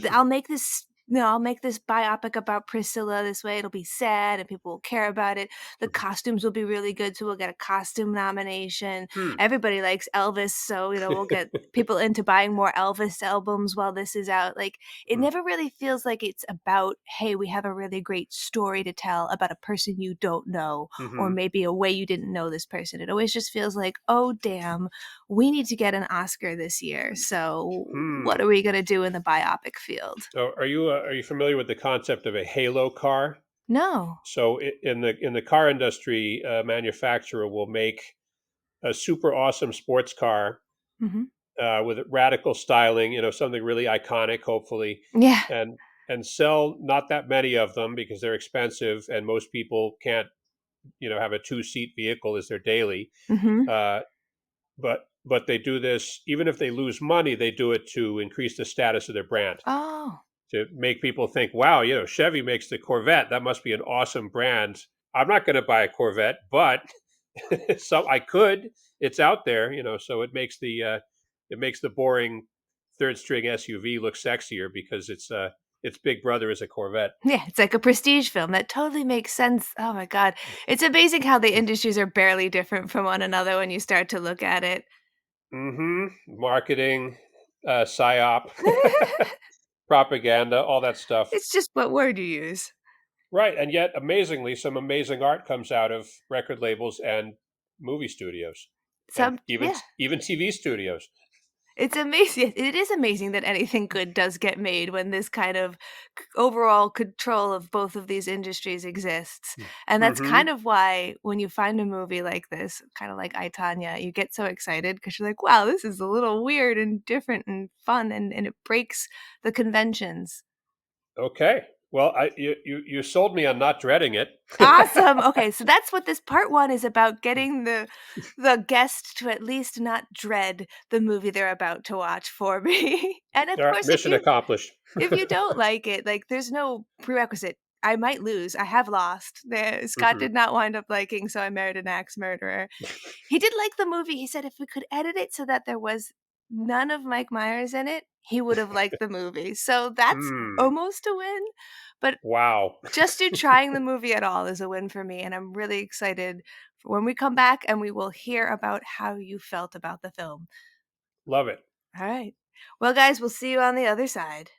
I'll make this biopic about Priscilla this way. It'll be sad and people will care about it. The costumes will be really good, so we'll get a costume nomination. Hmm. Everybody likes Elvis, so we'll get people into buying more Elvis albums while this is out. Like, it Hmm. never really feels like it's about, hey, we have a really great story to tell about a person you don't know, or Hmm. maybe a way you didn't know this person. It always just feels like, oh damn, we need to get an Oscar this year. So what are we going to do in the biopic field? So are you familiar with the concept of a halo car? No. So in the car industry, a manufacturer will make a super awesome sports car Mm-hmm. with radical styling, something really iconic, hopefully, Yeah. and sell not that many of them because they're expensive and most people can't, have a 2-seat vehicle as their daily. Mm-hmm. But they do this even if they lose money. They do it to increase the status of their brand, Oh. to make people think, wow, Chevy makes the Corvette. That must be an awesome brand. I'm not going to buy a Corvette, but so I could. It's out there, so it makes the boring third string SUV look sexier because its big brother is a Corvette. Yeah, it's like a prestige film. That totally makes sense. Oh my God. It's amazing how the industries are barely different from one another when you start to look at it. Marketing, psyop, propaganda, all that stuff. It's just what word you use. Right, and yet amazingly, some amazing art comes out of record labels and movie studios, and even Yeah. even TV studios. It's amazing. It is amazing that anything good does get made when this kind of overall control of both of these industries exists. And that's Mm-hmm. kind of why when you find a movie like this, kind of like I, Tonya, you get so excited because you're like, wow, this is a little weird and different and fun, and it breaks the conventions. Okay. Well, you sold me on not dreading it. Awesome. Okay, so that's what this part 1 is about, getting the guest to at least not dread the movie they're about to watch for me. And of All right, course, if mission you accomplished. don't like it, like there's no prerequisite. I might lose. I have lost. Scott Mhm. did not wind up liking So I Married an Axe Murderer. He did like the movie. He said if we could edit it so that there was none of Mike Myers in it, he would have liked the movie. So that's almost a win. But Wow. just do trying the movie at all is a win for me, and I'm really excited for when we come back and we will hear about how you felt about the film. Love it. All right. Well, guys, we'll see you on the other side.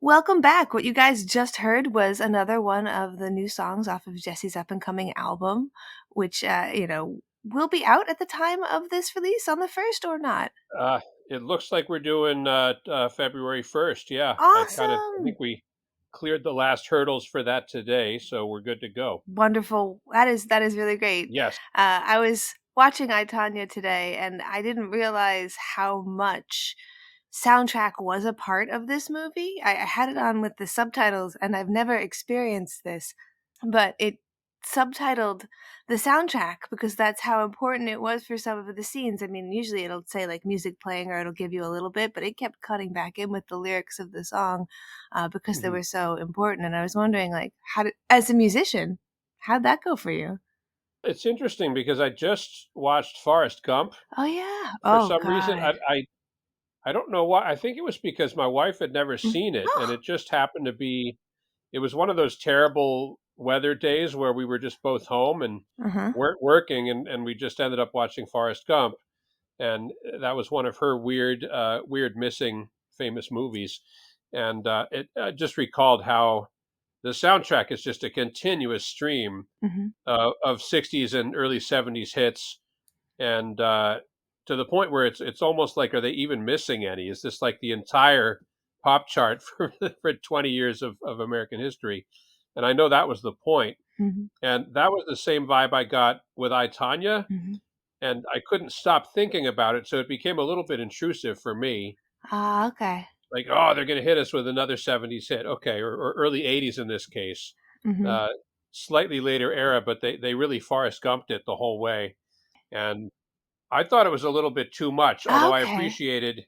Welcome back. What you guys just heard was another one of the new songs off of Jesse's up-and-coming album, which, will be out at the time of this release on the 1st or not. It looks like we're doing February 1st. Yeah, I Awesome. think we cleared the last hurdles for that today, so we're good to go. Wonderful. That is really great. Yes. I was watching I, Tonya today, and I didn't realize how much soundtrack was a part of this movie. I had it on with the subtitles, and I've never experienced this, but it subtitled the soundtrack because that's how important it was for some of the scenes. I mean, usually it'll say like music playing or it'll give you a little bit, but it kept cutting back in with the lyrics of the song because they were so important. And I was wondering, like, as a musician, how'd that go for you? It's interesting because I just watched Forrest Gump. Oh yeah. For Oh some reason, God. I don't know why. I think it was because my wife had never seen it, and it just happened to be. It was one of those terrible weather days where we were just both home and Uh-huh. weren't working, and we just ended up watching Forrest Gump, and that was one of her weird missing famous movies, and it just recalled how the soundtrack is just a continuous stream Mm-hmm. of '60s and early '70s hits, and to the point where it's almost like, are they even missing any? Is this like the entire pop chart for 20 years of American history? And I know that was the point. Mm-hmm. And that was the same vibe I got with I, Tonya. Mm-hmm. And I couldn't stop thinking about it. So it became a little bit intrusive for me. Ah, okay. Like, oh, they're going to hit us with another '70s hit. Okay. Or early '80s in this case. Mm-hmm. Uh, Slightly later era, but they really Forrest Gumped it the whole way. And I thought it was a little bit too much, although I Okay. appreciated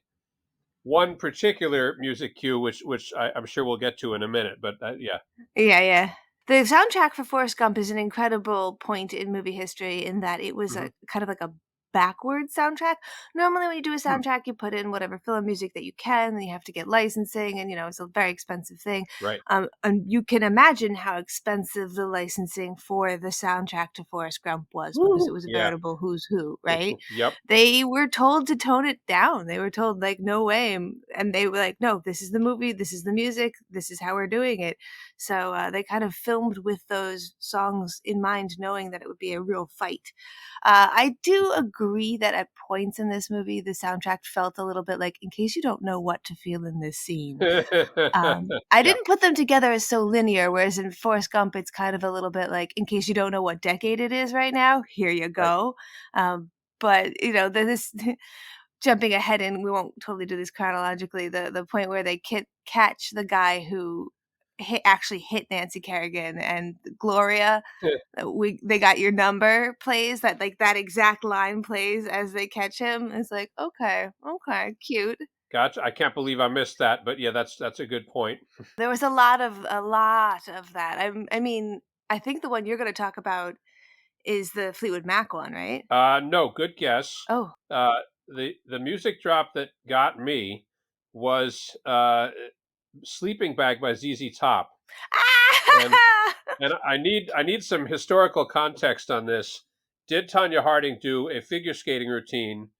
one particular music cue, which I'm sure we'll get to in a minute. But yeah. Yeah, yeah. The soundtrack for Forrest Gump is an incredible point in movie history in that it was Hmm. a kind of like a backwards soundtrack. Normally when you do a soundtrack, you put in whatever film music that you can, and you have to get licensing, and it's a very expensive thing. Right. And you can imagine how expensive the licensing for the soundtrack to Forrest Gump was, because it was a Yeah. veritable who's who, right? Yep. They were told to tone it down. They were told, like, no way. And they were like, no, this is the movie, this is the music, this is how we're doing it. So they kind of filmed with those songs in mind, knowing that it would be a real fight. I do agree that at points in this movie, the soundtrack felt a little bit like, in case you don't know what to feel in this scene. I Yeah. didn't put them together as so linear, whereas in Forrest Gump, it's kind of a little bit like, in case you don't know what decade it is right now, here you go. But this jumping ahead, and we won't totally do this chronologically, the point where they catch the guy who actually hit Nancy Kerrigan, and Gloria, they got your number plays, that like that exact line plays as they catch him. It's like, okay, cute. Gotcha. I can't believe I missed that, but yeah, that's a good point. There was a lot of that. I mean, I think the one you're going to talk about is the Fleetwood Mac one, right? No, good guess. Oh. The music drop that got me was "Sleeping Bag" by ZZ Top, and I need some historical context on this. Did Tonya Harding do a figure skating routine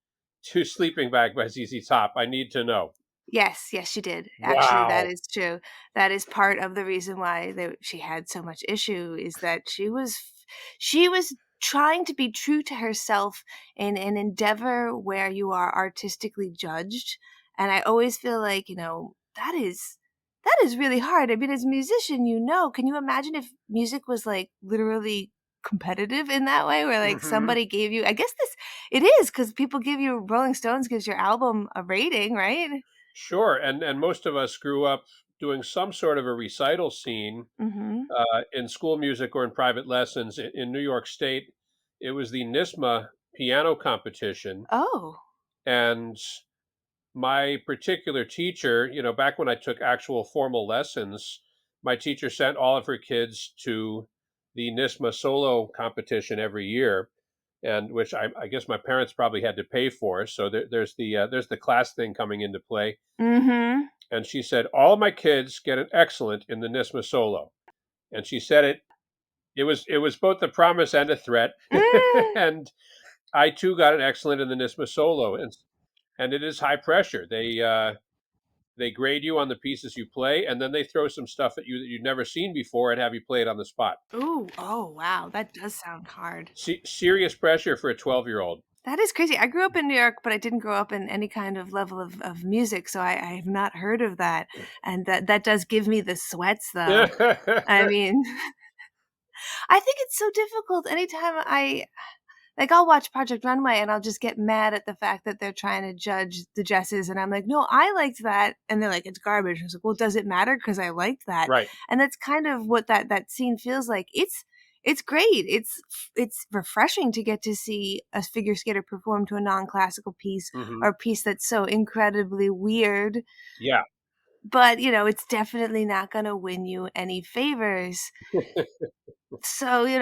to "Sleeping Bag" by ZZ Top? I need to know. Yes, she did. Actually, that Wow. is true. That is part of the reason why she had so much issue, is that she was trying to be true to herself in an endeavor where you are artistically judged. And I always feel like, that is really hard. I mean, as a musician, can you imagine if music was like literally competitive in that way, where like Hmm. somebody gave you, I guess it is, because people give you, Rolling Stones gives your album a rating, right? Sure, and most of us grew up doing some sort of a recital scene Mm-hmm. in school music or in private lessons. In New York State, it was the NISMA piano competition, Oh. and my particular teacher, back when I took actual formal lessons, my teacher sent all of her kids to the NISMA solo competition every year, and which I guess my parents probably had to pay for. So there's the class thing coming into play. Mm-hmm. And she said, all of my kids get an excellent in the NISMA solo. And she said it was both a promise and a threat. Mm. And I too got an excellent in the NISMA solo. And it is high pressure. They grade you on the pieces you play, and then they throw some stuff at you that you've never seen before and have you play it on the spot. Ooh, oh wow, that does sound hard. Serious pressure for a 12-year-old. That is crazy. I grew up in New York, but I didn't grow up in any kind of level of music, so I have not heard of that. And that does give me the sweats, though. I mean, I think it's so difficult. Anytime I'll watch Project Runway, and I'll just get mad at the fact that they're trying to judge the dresses, and I'm like, no, I liked that, and they're like, it's garbage. I was like, well, does it matter? Because I liked that. Right. And that's kind of what that scene feels like. It's great. It's refreshing to get to see a figure skater perform to a non-classical piece, Hmm. or a piece that's so incredibly weird. Yeah. But it's definitely not going to win you any favors. So I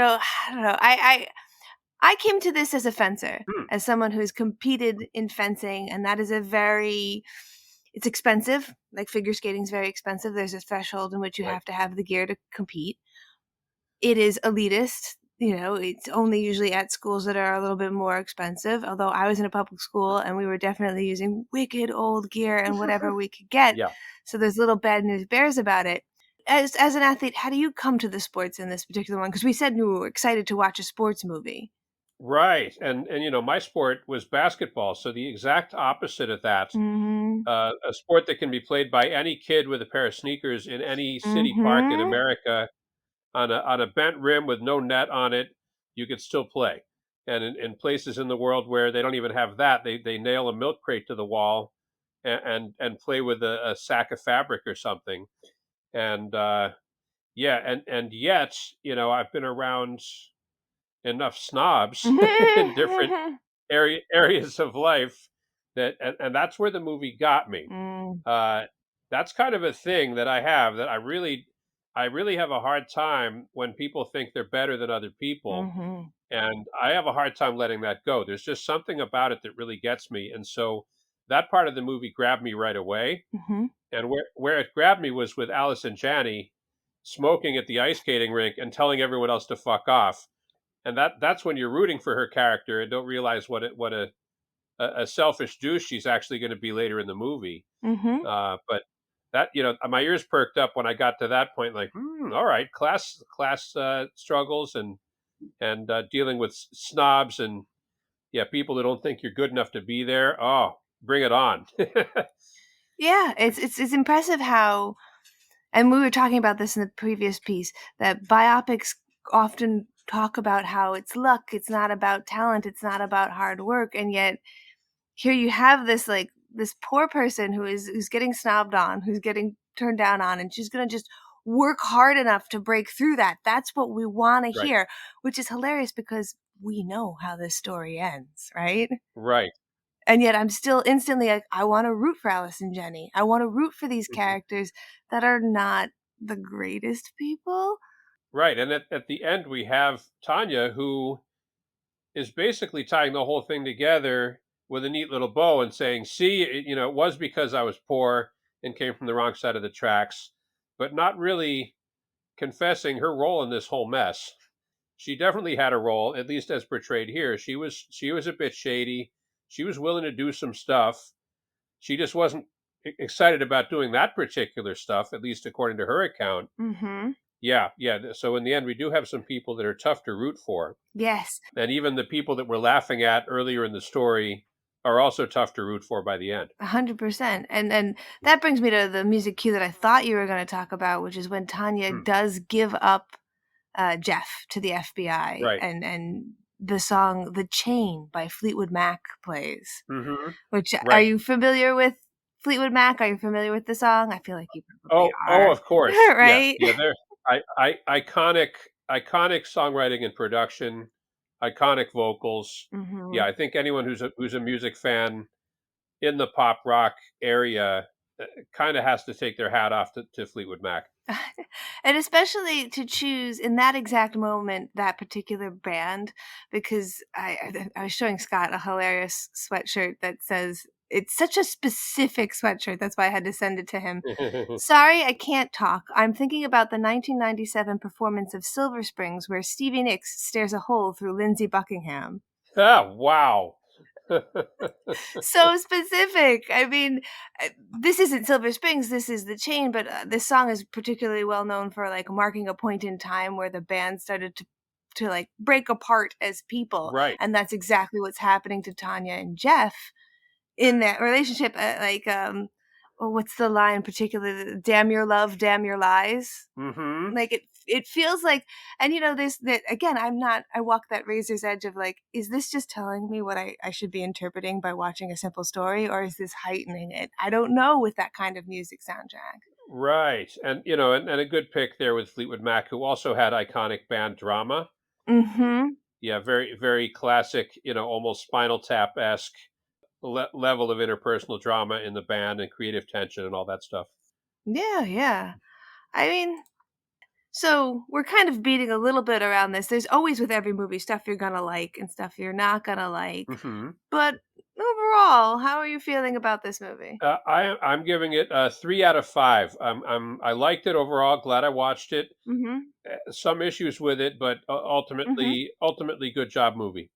don't know. I came to this as a fencer, Hmm. as someone who's competed in fencing, and that is it's expensive. Like, figure skating is very expensive. There's a threshold in which you Right. have to have the gear to compete. It is elitist. It's only usually at schools that are a little bit more expensive. Although I was in a public school, and we were definitely using wicked old gear and whatever we could get. Yeah. So there's little bad news bears about it. As an athlete, how do you come to the sports in this particular one? Because we said we were excited to watch a sports movie. Right. And my sport was basketball, so the exact opposite of that. Mhm. A sport that can be played by any kid with a pair of sneakers in any city park in Mhm. America on a bent rim with no net on it, you could still play. And in places in the world where they don't even have that, they nail a milk crate to the wall and play with a sack of fabric or something. And yeah, and yet, I've been around enough snobs in different areas of life and that's where the movie got me. Mm. Uh, that's kind of a thing that I have that I really I really have a hard time when people think they're better than other people, Mm-hmm. and I have a hard time letting that go. There's just something about it that really gets me, and so that part of the movie grabbed me right away. Mm-hmm. And where it grabbed me was with Alice and Janney smoking at the ice skating rink and telling everyone else to fuck off. And that's when you're rooting for her character and don't realize what a selfish douche she's actually going to be later in the movie. Mm-hmm. But that, my ears perked up when I got to that point. Like, all right, class struggles and dealing with snobs and yeah, people that don't think you're good enough to be there. Oh, bring it on. Yeah, it's impressive how, and we were talking about this in the previous piece, that biopics often talk about how it's luck, it's not about talent, it's not about hard work, and yet here you have this poor person who's getting snobbed on, who's getting turned down on, and she's gonna just work hard enough to break through that. That's what we want to Right, hear, which is hilarious because we know how this story ends, right? right. And yet I'm still instantly like, I want to root for Alice and Jenny. I want to root for these Mhm. characters that are not the greatest people. Right. And at the end, we have Tonya, who is basically tying the whole thing together with a neat little bow and saying, see, it was because I was poor and came from the wrong side of the tracks, but not really confessing her role in this whole mess. She definitely had a role, at least as portrayed here. She was a bit shady. She was willing to do some stuff. She just wasn't excited about doing that particular stuff, at least according to her account. Mm-hmm. Yeah, yeah. So in the end, we do have some people that are tough to root for. Yes, And even the people that we're laughing at earlier in the story are also tough to root for by the end. 100%. And that brings me to the music cue that I thought you were going to talk about, which is when Tanya Hmm. does give up Jeff to the FBI, Right. and the song "The Chain" by Fleetwood Mac plays. Hmm. Which, are Right. you familiar with Fleetwood Mac? Are you familiar with the song? I feel like you probably Oh, are. of course. Yeah, Right? yeah. They're iconic songwriting and production, iconic vocals. Yeah, Hmm. I think anyone who's a music fan in the pop rock area kind of has to take their hat off to Fleetwood Mac. And especially to choose in that exact moment that particular band, because I was showing Scott a hilarious sweatshirt that says, it's such a specific sweatshirt, that's why I had to send it to him. Sorry, I can't talk. I'm thinking about the 1997 performance of Silver Springs where Stevie Nicks stares a hole through Lindsey Buckingham. Wow. So specific. I mean, this isn't Silver Springs, this is The Chain, but this song is particularly well known for like marking a point in time where the band started to like break apart as people, Right. and that's exactly what's happening to Tanya and Jeff in that relationship. What's the line particularly? Damn your love, damn your lies. Hmm. Like it feels like, and this, that again, I walk that razor's edge of like, is this just telling me what I should be interpreting by watching a simple story, or is this heightening it? I don't know with that kind of music soundtrack. Right. And a good pick there with Fleetwood Mac, who also had iconic band drama. Mm-hmm. Yeah, very, very classic, almost Spinal Tap-esque level of interpersonal drama in the band and creative tension and all that stuff. Yeah. I mean, so we're kind of beating a little bit around this. There's always with every movie stuff you're gonna like and stuff you're not gonna like. Hmm. But overall, how are you feeling about this movie? I'm giving it a 3 out of 5. I liked it overall. Glad I watched it. Mm-hmm. Some issues with it, but Mm-hmm. ultimately good job movie.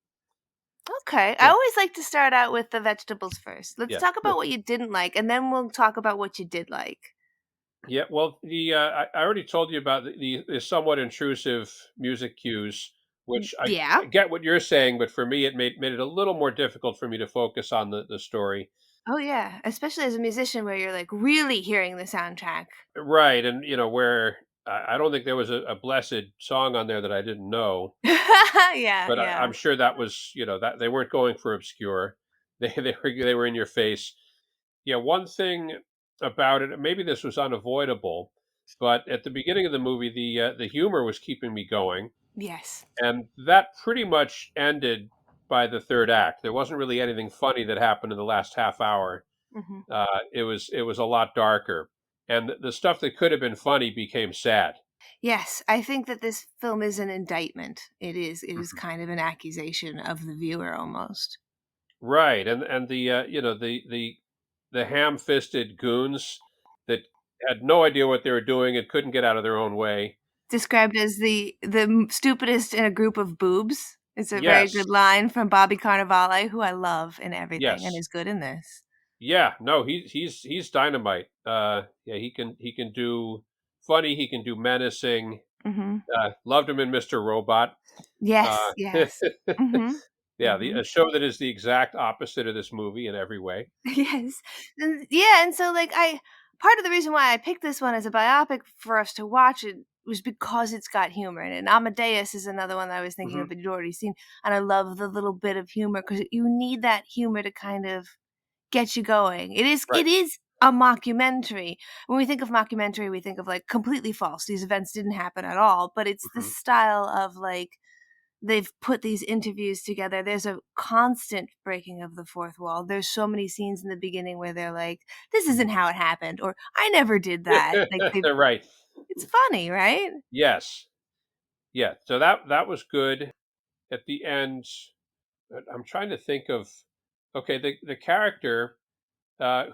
Okay. I Yeah, always like to start out with the vegetables first. Let's yeah, talk about what you didn't like, and then we'll talk about what you did like. yeah. Well, I already told you about the somewhat intrusive music cues, which Yeah. I get what you're saying, but for me, it made it a little more difficult for me to focus on the story. Oh, yeah. Especially as a musician where you're like really hearing the soundtrack. Right, and where I don't think there was a blessed song on there that I didn't know, Yeah, but yeah. I'm sure that was that they weren't going for obscure. They were in your face. Yeah, one thing about it, maybe this was unavoidable, but at the beginning of the movie, the humor was keeping me going, Yes. and that pretty much ended by the third act. There wasn't really anything funny that happened in the last half hour. Hmm. It was a lot darker, and the stuff that could have been funny became sad. Yes, I think that this film is an indictment. It is Mhm. kind of an accusation of the viewer almost. Right, and the the ham-fisted goons that had no idea what they were doing and couldn't get out of their own way. Described as the stupidest in a group of boobs. It's a very Yes, good line from Bobby Cannavale, who I love in everything and yes. is good in this. Yeah, no, he's dynamite. Yeah, he can do funny, he can do menacing. Mhm. Loved him in Mr. Robot. Yes, Uh, yes. Mhm. yeah, Mhm. a show that is the exact opposite of this movie in every way. Yes. And yeah, and so, like, I part of the reason why I picked this one as a biopic for us to watch it was because it's got humor in it. And Amadeus is another one that I was thinking Mhm. of that you'd already seen, and I love the little bit of humor because you need that humor to kind of get you going. Right. It is a mockumentary. When we think of mockumentary, we think of, like, completely false. These events didn't happen at all, but it's the Mhm. style of, like, they've put these interviews together. There's a constant breaking of the fourth wall. There's so many scenes in the beginning where they're like, "This isn't Mhm. how it happened," or "I never did that." Like they, Right. it's funny, right? Yes. Yeah, so that was good. At the end, I'm trying to think of okay, the character,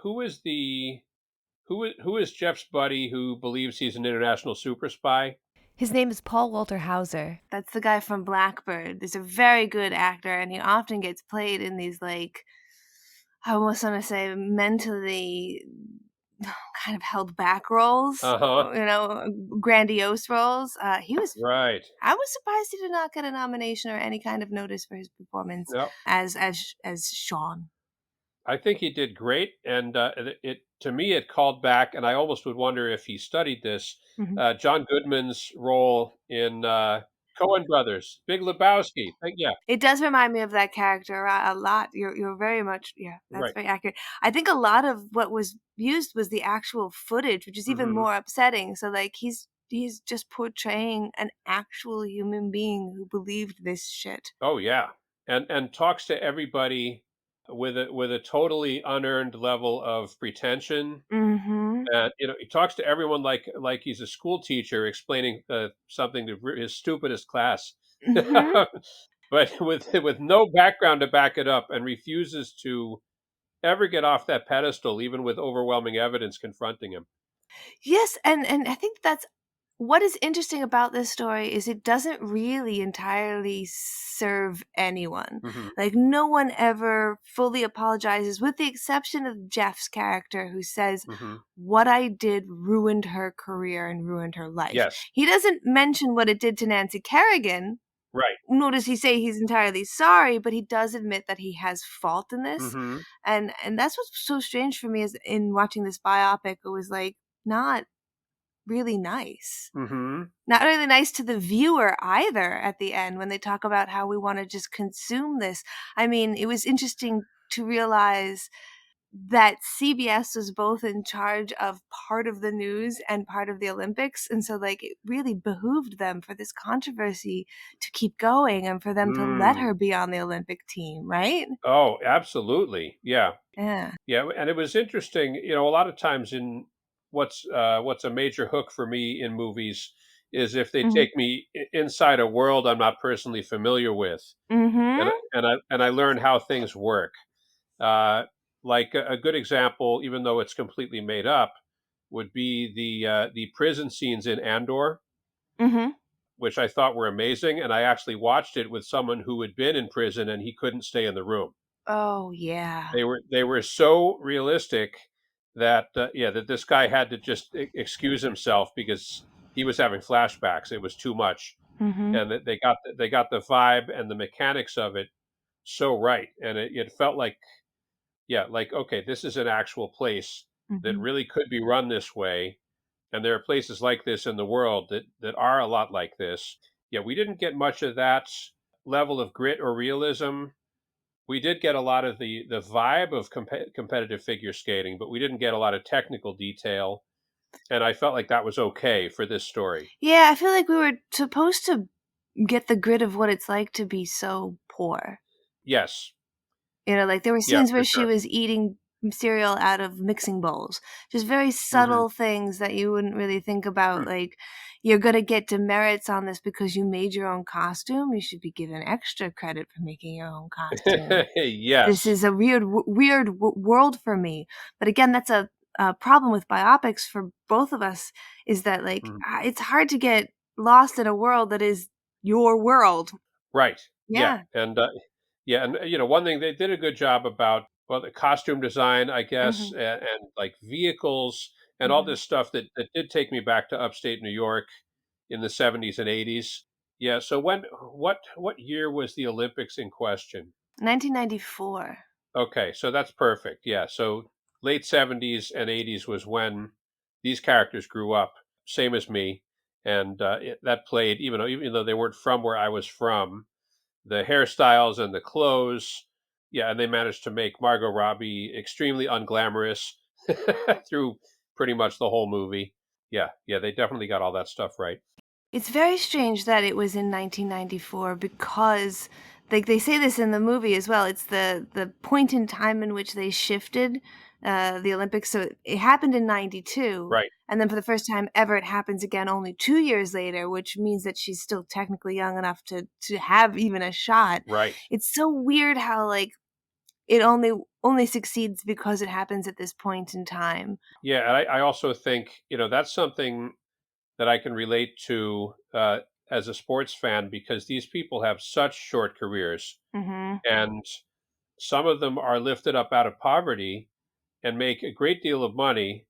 who is the who is Jeff's buddy who believes he's an international super spy? His name is Paul Walter Hauser. That's the guy from Blackbird. He's a very good actor, and he often gets played in these, like, I almost want to say mentally kind of held back roles, Uh-huh. grandiose roles. Right. I was surprised he did not get a nomination or any kind of notice for his performance Yep. as Sean. I think he did great, and, it to me, it called back, and I almost would wonder if he studied this, Mhm. John Goodman's role in, Coen Brothers, Big Lebowski. Yeah, It does remind me of that character a lot. You're very much, yeah, that's right. very accurate. I think a lot of what was used was the actual footage, which is even Mhm. more upsetting. So, like, he's just portraying an actual human being who believed this shit. Oh, yeah, and talks to everybody with a totally unearned level of pretension, Mhm. and, he talks to everyone like he's a school teacher explaining, something to his stupidest class. Mhm. But with no background to back it up and refuses to ever get off that pedestal, even with overwhelming evidence confronting him. Yes, and I think that's what is interesting about this story is it doesn't really entirely serve anyone. Mhm, Like, no one ever fully apologizes, with the exception of Jeff's character, who says, mhm. "What I did ruined her career and ruined her life." Yes, He doesn't mention what it did to Nancy Kerrigan, right. nor does he say he's entirely sorry, but he does admit that he has fault in this. Mhm, And that's what's so strange for me is in watching this biopic, it was like not really nice. mhm, Not really nice to the viewer either at the end when they talk about how we want to just consume this. I mean, it was interesting to realize that CBS was both in charge of part of the news and part of the Olympics. And so, like, it really behooved them for this controversy to keep going and for them to let mm. her be on the Olympic team, right? Oh, absolutely. Yeah, Yeah. yeah, and it was interesting, a lot of times in what's a major hook for me in movies is if they Hmm. take me inside a world I'm not personally familiar with, and Hmm. I learn how things work. Uh, like a good example, even though it's completely made up, would be the prison scenes in Andor, Hmm. which I thought were amazing, and I actually watched it with someone who had been in prison and he couldn't stay in the room. Oh, yeah. They were so realistic that yeah, that this guy had to just excuse himself because he was having flashbacks. It was too much, Hmm. and that they got the vibe and the mechanics of it so right, and it felt like yeah, like okay, this is an actual place that Hmm. really could be run this way, and there are places like this in the world that are a lot like this. Yeah, we didn't get much of that level of grit or realism. We did get a lot of the vibe of competitive figure skating, but we didn't get a lot of technical detail, and I felt like that was okay for this story. Yeah, I feel like we were supposed to get the grit of what it's like to be so poor. Yes. Like, there were Yeah, scenes for where she sure. was eating cereal out of mixing bowls. Just very subtle things that you wouldn't really think about. Like, you're going to get demerits on this because you made your own costume. You should be given extra credit for making your own costume. This Yes. is a weird world for me. But again, that's a problem with biopics for both of us, is that like it's hard to get lost in a world that is your world. Right. Yeah. Yeah. And one thing they did a good job about, well, the costume design, I guess, Mhm. and like vehicles and all Mhm. this stuff that did take me back to upstate New York in the 70s and 80s. Yeah. So what year was the Olympics in question? 1994. Okay, so that's perfect. Yeah. So late 70s and 80s was when these characters grew up, same as me, and that played even though they weren't from where I was from, the hairstyles and the clothes. Yeah, and they managed to make Margot Robbie extremely unglamorous through pretty much the whole movie. Yeah, yeah, they definitely got all that stuff right. It's very strange that it was in 1994 because like they say this in the movie as well. It's the point in time in which they shifted the Olympics. So it happened in 92, Right, and then for the first time ever it happens again only 2 years later, which means that she's still technically young enough to have even a shot. right. It's so weird how like it only succeeds because it happens at this point in time. Yeah, and I also think that's something that I can relate to as a sports fan because these people have such short careers, Mhm. and some of them are lifted up out of poverty and make a great deal of money,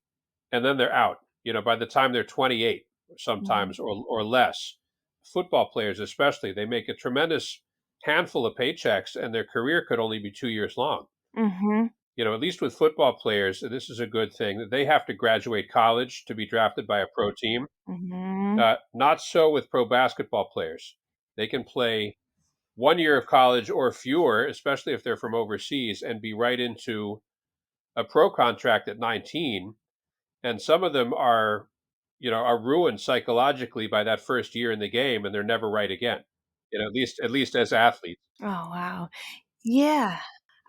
and then they're out. By the time they're 28, Mhm. sometimes or less. Football players, especially, they make a tremendous handful of paychecks, and their career could only be 2 years long. Mhm. At least with football players, this is a good thing that they have to graduate college to be drafted by a pro team. Mhm. Not so with pro basketball players. They can play 1 year of college or fewer, especially if they're from overseas, and be right into a pro contract at 19. And some of them are ruined psychologically by that first year in the game, and they're never right again. At least as athletes. Oh, wow. Yeah.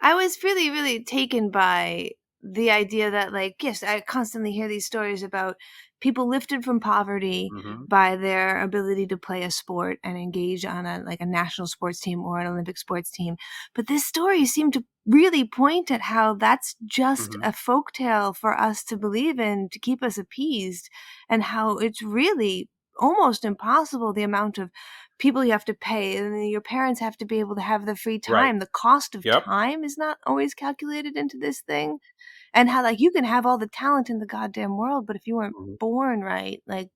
I was really, really taken by the idea that, like, yes, I constantly hear these stories about people lifted from poverty Hmm. by their ability to play a sport and engage on a national sports team or an Olympic sports team. But this story seemed to really point at how that's just Hmm. a folktale for us to believe in to keep us appeased, and how it's really almost impossible the amount of people you have to pay, and then your parents have to be able to have the free Right. time. The cost of Yep. time is not always calculated into this thing, and how, like, you can have all the talent in the goddamn world, but if you weren't Hmm. born right, like,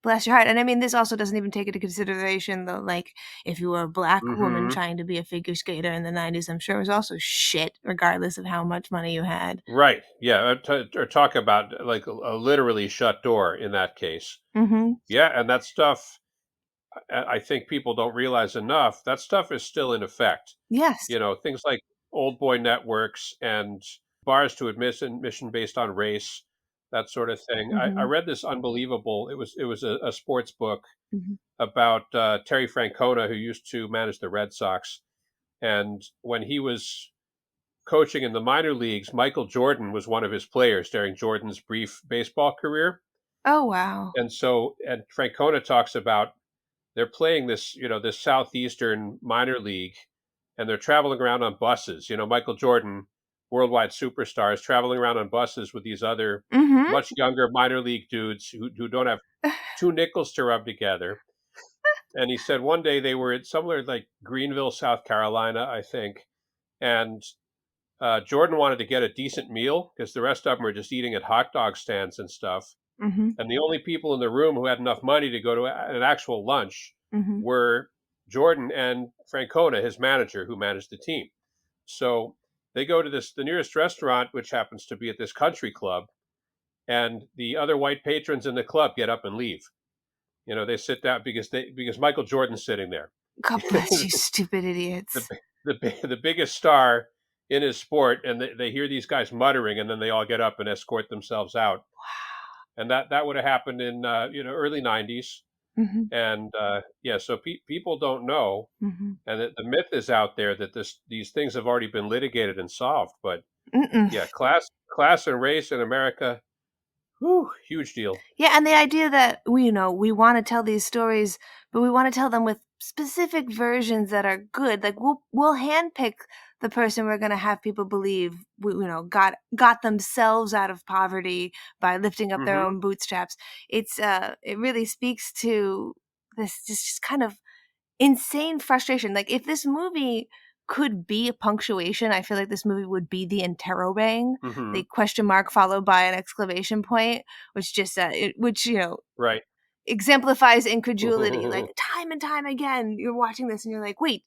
bless your heart. And I mean, this also doesn't even take into consideration the, like, if you were a black woman Hmm. trying to be a figure skater in the 90s, I'm sure it was also shit regardless of how much money you had. Right. Yeah. Or talk about like a literally shut door in that case. Mhm. Yeah, and that stuff, I think people don't realize enough. That stuff is still in effect. Yes. Things like old boy networks and bars to admission based on race, that sort of thing. I Mhm. read this unbelievable. It was a sports book Mhm. about Terry Francona, who used to manage the Red Sox, and when he was coaching in the minor leagues, Michael Jordan was one of his players during Jordan's brief baseball career. Oh, wow. And Francona talks about they're playing this southeastern minor league, and they're traveling around on buses. Michael Jordan, worldwide superstar, is traveling around on buses with these other Mhm. much younger minor league dudes who don't have two nickels to rub together. And he said one day they were at somewhere like Greenville, South Carolina, I think, and Jordan wanted to get a decent meal because the rest of them were just eating at hot dog stands and stuff. Mhm. And the only people in the room who had enough money to go to an actual lunch Mhm. were Jordan and Francona, his manager, who managed the team. So they go to the nearest restaurant, which happens to be at this country club, and the other white patrons in the club get up and leave. They sit down because Michael Jordan's sitting there, God bless you, the, stupid idiots. the biggest star in his sport, and they hear these guys muttering, and then they all get up and escort themselves out. And that would have happened in early '90s. Mhm. And yeah, so people don't know, Mhm. and the myth is out there that these things have already been litigated and solved, but Mm-mm. Yeah, class and race in America, whew, huge deal. Yeah, and the idea that we want to tell these stories, but we want to tell them with specific versions that are good. Like we'll handpick the person we're going to have people believe got themselves out of poverty by lifting up their Mhm. own bootstraps. It really speaks to this just kind of insane frustration. Like if this movie could be a punctuation, I feel like this movie would be the interrobang, the Mhm. question mark followed by an exclamation point, which just which Right. exemplifies incredulity. Like time and time again, you're watching this and you're like, wait,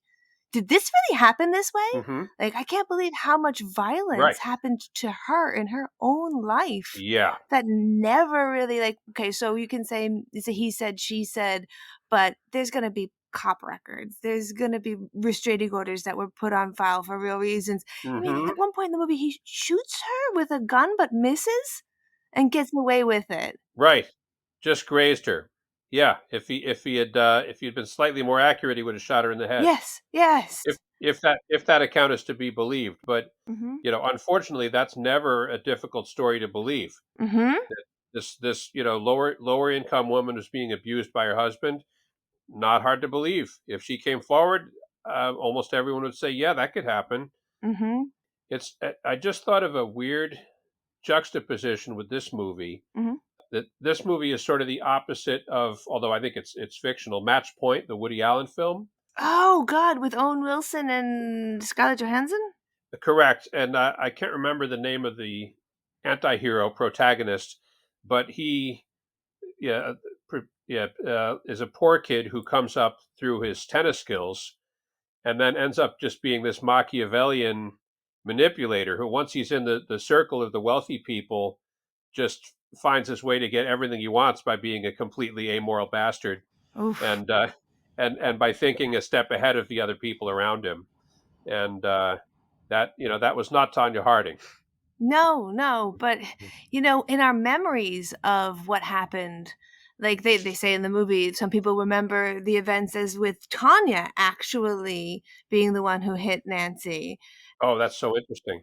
did this really happen this way? Mhm. Like, I can't believe how much violence Right. happened to her in her own life Yeah. that never really, like, okay, so you can say it's a he said, she said, but there's going to be cop records. There's going to be restraining orders that were put on file for real reasons. I mean, Mhm. at one point in the movie, he shoots her with a gun but misses and gets away with it. Right. Just grazed her. Yeah, if he had been slightly more accurate, he would have shot her in the head. Yes, yes. If that account is to be believed, but Mm-hmm. unfortunately, that's never a difficult story to believe. Mm-hmm. This lower income woman was being abused by her husband. Not hard to believe. If she came forward, almost everyone would say, "Yeah, that could happen." Mm-hmm. I just thought of a weird juxtaposition with this movie. Mm-hmm. That this movie is sort of the opposite of, although I think it's fictional. Match Point, the Woody Allen film. Oh God, with Owen Wilson and Scarlett Johansson? Correct, and I can't remember the name of the anti-hero protagonist, but he, yeah, is a poor kid who comes up through his tennis skills, and then ends up just being this Machiavellian manipulator who, once he's in the circle of the wealthy people, just finds his way to get everything he wants by being a completely amoral bastard, Oof. and and by thinking a step ahead of the other people around him, and that was not Tanya Harding. No, no, but in our memories of what happened, like they say in the movie, some people remember the events as with Tanya actually being the one who hit Nancy. Oh, that's so interesting.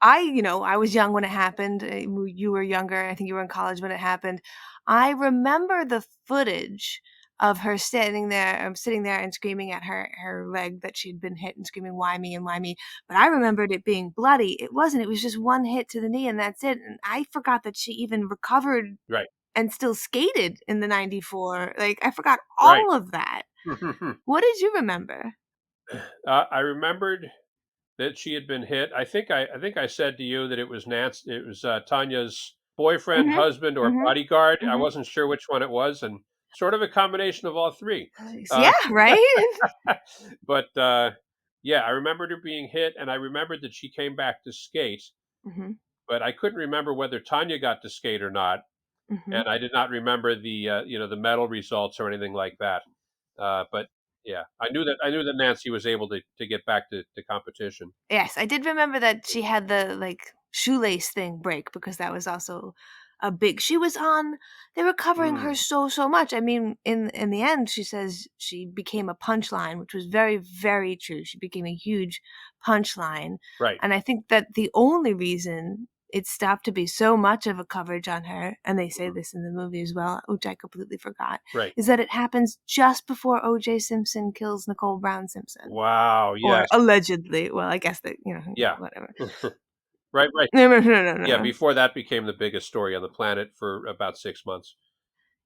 I was young when it happened. You were younger. I think you were in college when it happened. I remember the footage of her sitting there and screaming at her leg that she'd been hit and screaming, "Why me and why me?" But I remembered it being bloody. It wasn't. It was just one hit to the knee and that's it. And I forgot that she even recovered Right, and still skated in the '94. Like I forgot right. all of that. What did you remember? I remembered that she had been hit. I think I said to you that it was Nancy. It was Tanya's boyfriend, Mhm. husband, or Mhm. bodyguard. I Mhm. wasn't sure which one it was, and sort of a combination of all three. Yeah, Uh, right? but yeah, I remembered her being hit, and I remembered that she came back to skate, Mhm. but I couldn't remember whether Tanya got to skate or not, Mhm. and I did not remember the medal results or anything like that. But yeah, I knew that Nancy was able to get back to competition. Yes, I did remember that she had the, like, shoelace thing break because that was also a big she was on they were covering her Mm, so, so much. I mean, in the end, she says she became a punchline, which was very, very true. She became a huge punchline, right. and I think that the only reason it stopped to be so much of a coverage on her, and they say Mhm. this in the movie as well, which I completely forgot, Right. is that it happens just before O.J. Simpson kills Nicole Brown Simpson. Wow. Or Yes. allegedly. Well, I guess that, Yeah. whatever. Right. Right. No, no, no, no, Yeah. no. Before that became the biggest story on the planet for about 6 months.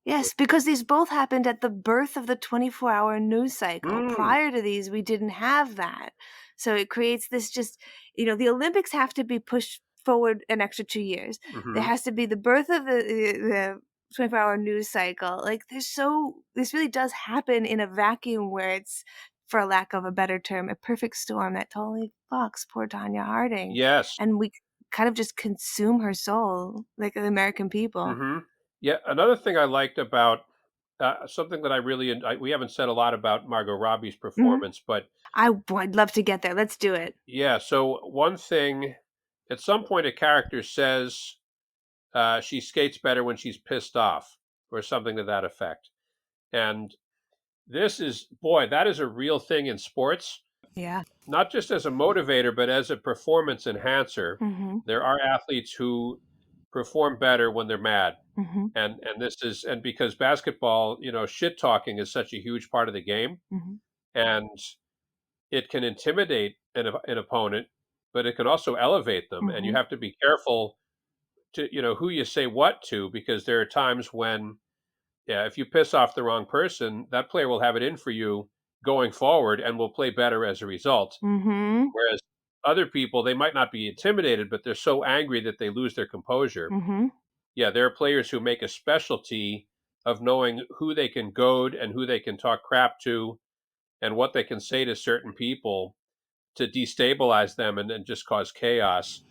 Yes, because these both happened at the birth of the 24-hour news cycle. Mm, Prior to these, we didn't have that. So it creates this just, the Olympics have to be pushed forward an extra 2 years. There hmm has to be the birth of the 24-hour news cycle. Like, this really does happen in a vacuum where it's, for lack of a better term, a perfect storm that totally fucks poor Tanya Harding. Yes. And we kind of just consume her soul, like the American people. hmm Yeah. Another thing I liked about something that we haven't said a lot about Margot Robbie's Mhm. performance, but I'd love to get there. Let's do it. yeah. So one thing, at some point, a character says she skates better when she's pissed off, or something to that effect. And this is, boy, that is a real thing in sports. Yeah. Not just as a motivator, but as a performance enhancer. Mm-hmm. There are athletes who perform better when they're mad. Mm-hmm. And because basketball, shit talking is such a huge part of the game, Mm-hmm. and it can intimidate an opponent, but it can also elevate them. And you Mm-hmm. have to be careful to, who you say what to, because there are times when, yeah, if you piss off the wrong person, that player will have it in for you going forward and will play better as a result. Mm-hmm. Whereas other people, they might not be intimidated, but they're so angry that they lose their composure. Mm-hmm. Yeah, there are players who make a specialty of knowing who they can goad and who they can talk crap to and what they can say to certain people to destabilize them and just cause chaos.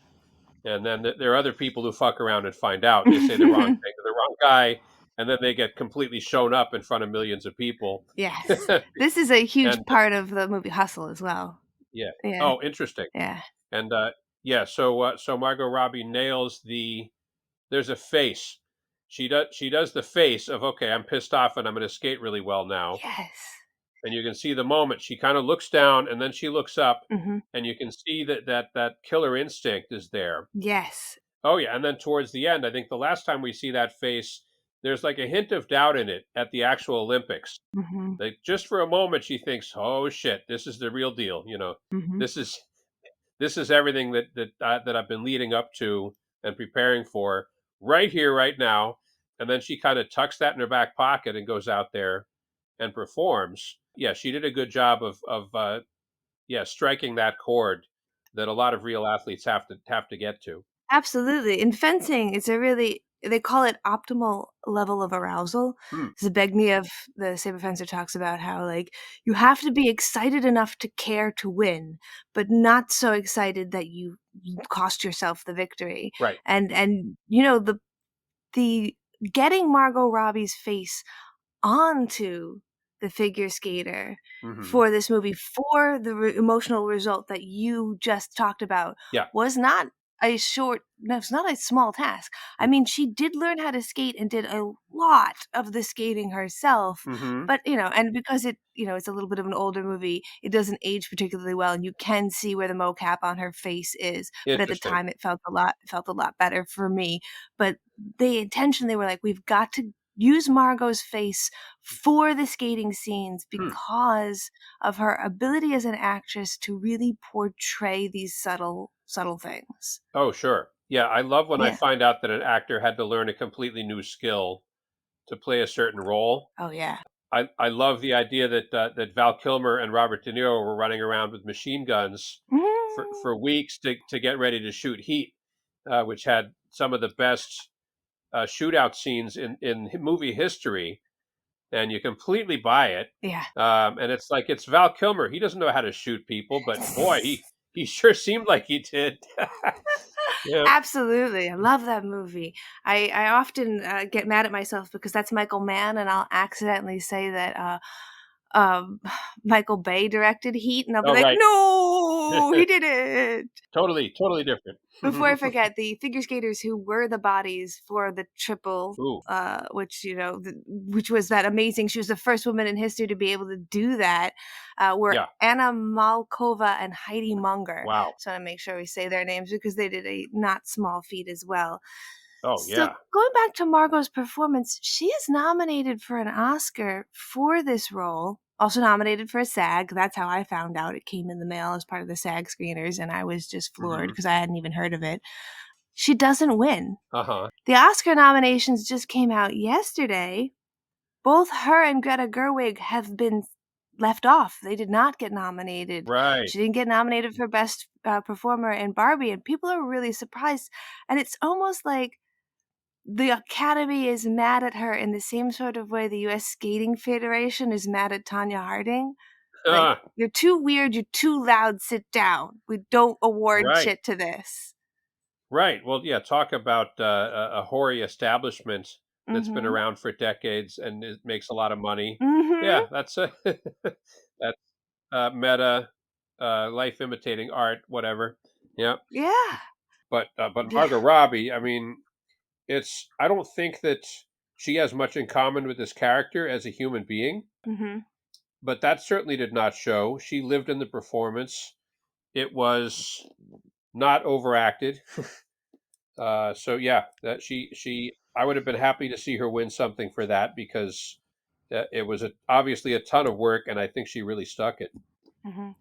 And then there are other people who fuck around and find out. They say the wrong thing to the wrong guy, and then they get completely shown up in front of millions of people. Yes. This is a huge And part of the movie Hustle as well. yeah. Yeah. Oh, interesting. Yeah. And yeah, so Margot Robbie nails the. There's a face. She does the face of, okay, I'm pissed off and I'm going to skate really well now. Yes. And you can see the moment she kind of looks down and then she looks up, Mm-hmm. and you can see that killer instinct is there. Yes. Oh yeah, and then towards the end, I think the last time we see that face, there's like a hint of doubt in it at the actual Olympics. Mm-hmm. Like just for a moment, she thinks, "Oh shit, this is the real deal." Mm-hmm. This is this is everything that I've been leading up to and preparing for right here, right now. And then she kind of tucks that in her back pocket and goes out there and performs. Yeah, she did a good job of yeah, striking that chord that a lot of real athletes have to get to. Absolutely. In fencing, it's a really they call it optimal level of arousal. Hmm. Zbigniew, the saber fencer, talks about how like you have to be excited enough to care to win, but not so excited that you cost yourself the victory. Right. And the getting Margot Robbie's face onto the figure skater Hmm. for this movie for the emotional result that you just talked about Yeah. was not no, it's not a small task. I mean, she did learn how to skate and did a lot of the skating herself, Hmm. but and because it's a little bit of an older movie, it doesn't age particularly well, and you can see where the mocap on her face is, but at the Interesting. time it felt a lot better for me. But they intentionally were like, we've got to use Margot's face for the skating scenes Hmm. because of her ability as an actress to really portray these subtle things. Oh, sure. Yeah, I love when I Yeah. find out that an actor had to learn a completely new skill to play a certain role. Oh yeah. I love the idea that Val Kilmer and Robert De Niro were running around with machine guns Mm. for weeks to get ready to shoot Heat, which had some of the best shootout scenes in movie history, and you completely buy it. Yeah. And it's like it's Val Kilmer. He doesn't know how to shoot people, but boy, he sure seemed like he did. Yeah. Absolutely. I love that movie. I often get mad at myself because that's Michael Mann, and I'll accidentally say that um, Michael Bay directed Heat, and I'll be Oh, like, right. no, he didn't. Totally different. Before I forget, the figure skaters who were the bodies for the triple, Ooh, which was that amazing. She was the first woman in history to be able to do that. Were yeah. Anna Malkova and Heidi Munger. Wow. So I want to make sure we say their names because they did a not small feat as well. Oh, So yeah. going back to Margot's performance, she is nominated for an Oscar for this role. Also nominated for a SAG. That's how I found out. It came in the mail as part of the SAG screeners, and I was just floored Hmm. because I hadn't even heard of it. She doesn't win. Uh-huh. The Oscar nominations just came out yesterday. Both her and Greta Gerwig have been left off. They did not get nominated. Right. She didn't get nominated for Best Performer in Barbie, and people are really surprised. And it's almost like the Academy is mad at her in the same sort of way the U.S. Skating Federation is mad at Tonya Harding. Like, Uh, you're too weird, you're too loud, sit down. We don't award right. shit to this. Right. Well, yeah, talk about a hoary establishment that's been Mm-hmm. around for decades and it makes a lot of money. Mm-hmm. Yeah, that's that's meta, life imitating art, whatever. Yeah. Yeah. But Margot Robbie, I mean, I don't think that she has much in common with this character as a human being, Mm-hmm. but that certainly did not show. She lived in the performance. It was not overacted. So yeah, that she I would have been happy to see her win something for that because it was obviously a ton of work, and I think she really stuck it.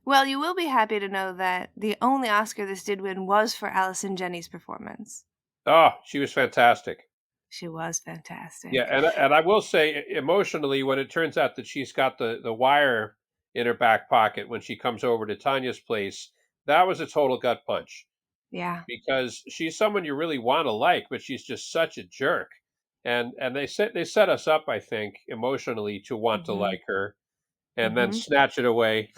Well, you will be happy to know that the only Oscar this did win was for Allison Janney's performance. Oh, she was fantastic. She was Yeah, fantastic. and I will say emotionally, when it turns out that she's got the wire in her back pocket when she comes over to Tanya's place, that was a total gut punch Yeah. because she's someone you really want to like, but she's just such a jerk. And they set us up, I think, emotionally to want to Mhm. like her, and then Mhm. snatch it away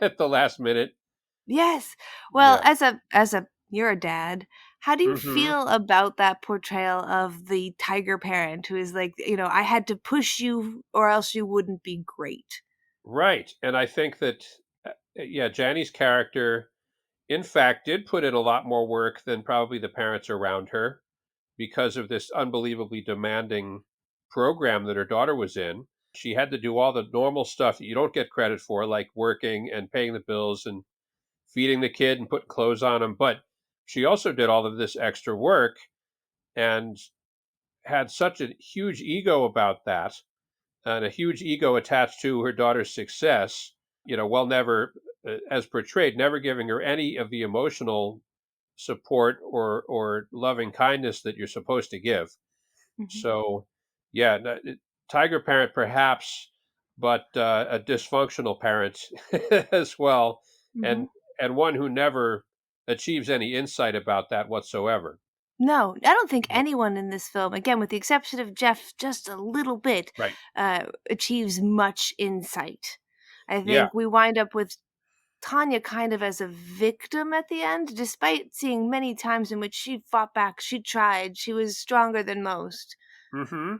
at the last minute. Yes. Well, Yeah. as a you're a dad. How do you Hmm. feel about that portrayal of the tiger parent who is like, I had to push you or else you wouldn't be great? Right. And I think that, yeah, Janny's character, in fact, did put in a lot more work than probably the parents around her because of this unbelievably demanding program that her daughter was in. She had to do all the normal stuff that you don't get credit for, like working and paying the bills and feeding the kid and putting clothes on him. But she also did all of this extra work and had such a huge ego about that and a huge ego attached to her daughter's success, while never, as portrayed, never giving her any of the emotional support or loving kindness that you're supposed to give. Mhm. So, yeah, tiger parent perhaps, but a dysfunctional parent as well, Mhm. and and one who never achieves any insight about that whatsoever. No, I don't think Yeah. anyone in this film, again, with the exception of Jeff just a little bit, Right. achieves much insight. I Yeah. think we wind up with Tanya kind of as a victim at the end, despite seeing many times in which she fought back, she tried, she was stronger than most. Hmm.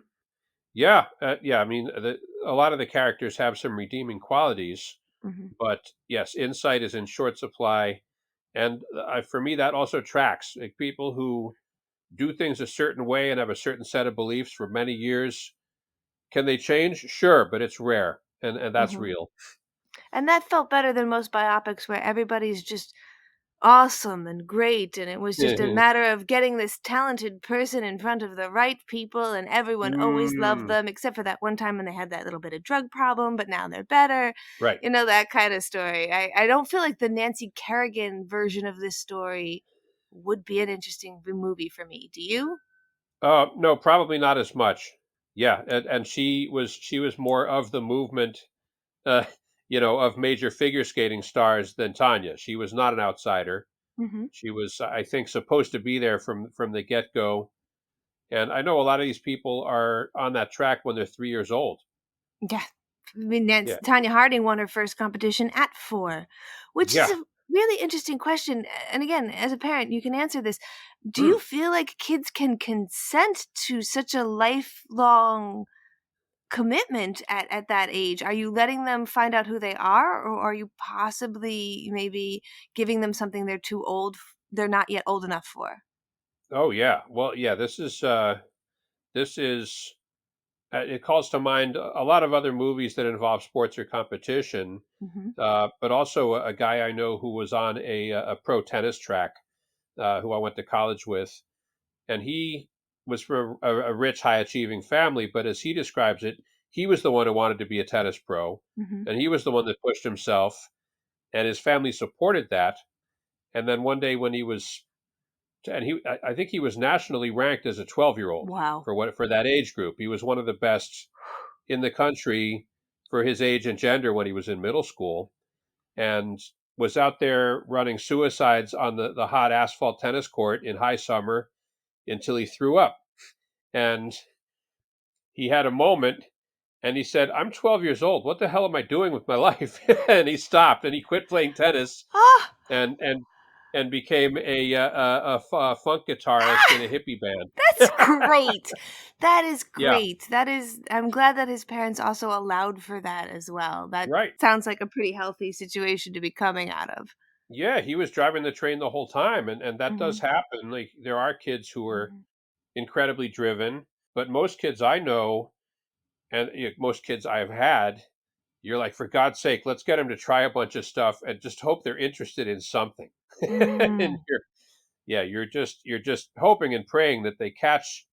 Yeah. Yeah. I mean, a lot of the characters have some redeeming qualities, Mhm. but yes, insight is in short supply, and for me, that also tracks like people who do things a certain way and have a certain set of beliefs for many years. Can they change? Sure, but it's rare, and that's Mhm. real. And that felt better than most biopics where everybody's just awesome and great, and it was just a matter of getting this talented person in front of the right people, and everyone always loved Mm, them, except for that one time when they had that little bit of drug problem, but now they're better. right. That kind of story. I don't feel like the Nancy Kerrigan version of this story would be an interesting movie for me. Do you? No, probably not as much. Yeah, and she was more of the movement, uh, of major figure skating stars than Tanya. She was not an outsider. Hmm. She was, I think, supposed to be there from the get go. And I know a lot of these people are on that track when they're 3 years old. Yeah. I mean, Nancy, Yeah, Tanya Harding won her first competition at 4, which is yeah. a really interesting question. And again, as a parent, you can answer this. Do Mm. you feel like kids can consent to such a lifelong commitment at that age? Are you letting them find out who they are, or are you possibly maybe giving them something they're too old, they're not yet old enough for? Oh yeah. Well, yeah. This is it calls to mind a lot of other movies that involve sports or competition, Hmm. but also a guy I know who was on a pro tennis track, who I went to college with, and he was from a rich, high achieving family. But as he describes it, he was the one who wanted to be a tennis pro, Hmm. and he was the one that pushed himself, and his family supported that. And then one day when he was, and I think he was nationally ranked as a 12-year-old Wow. for that age group. He was one of the best in the country for his age and gender when he was in middle school, and was out there running suicides on the hot asphalt tennis court in high summer until he threw up. And he had a moment and he said, "I'm 12 years old. What the hell am I doing with my life?" And he stopped and he quit playing tennis Ah! and and and became a funk guitarist in a hippie band. That's great. That is Yeah, great. I'm glad that his parents also allowed for that as well. That right. sounds like a pretty healthy situation to be coming out of. Yeah, he was driving the train the whole time, and that does Mhm, happen. Like there are kids who are mhm, incredibly driven, but most kids I know, and most kids I've had, you're like, for God's sake, let's get them to try a bunch of stuff and just hope they're interested in something. And Mm. you're just hoping and praying that they catch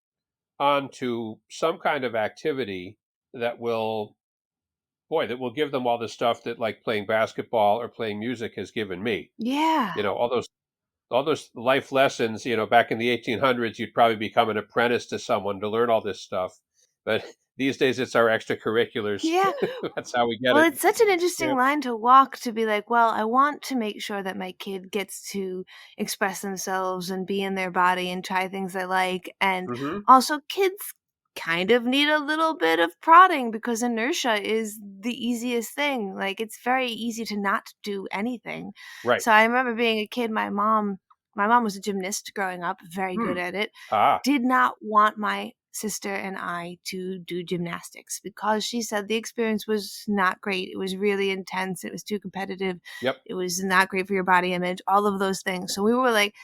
on to some kind of activity that will, boy, that will give them all the stuff that like playing basketball or playing music has given me. Yeah. All those life lessons, back in the 1800s, you'd probably become an apprentice to someone to learn all this stuff. But these days, it's our extracurriculars. Yeah. That's how we get Well, it. it's such an Yeah. interesting line to walk, to be like, well, I want to make sure that my kid gets to express themselves and be in their body and try things they like. And Hmm. also, kids kind of need a little bit of prodding because inertia is the easiest thing. Like, it's very easy to not do anything. Right. So I remember being a kid, my mom was a gymnast growing up, very Hmm. good at it, Ah. did not want my sister and I to do gymnastics because she said the experience was not great. It was really intense. It was too competitive. Yep. It was not great for your body image, all of those things. So we were like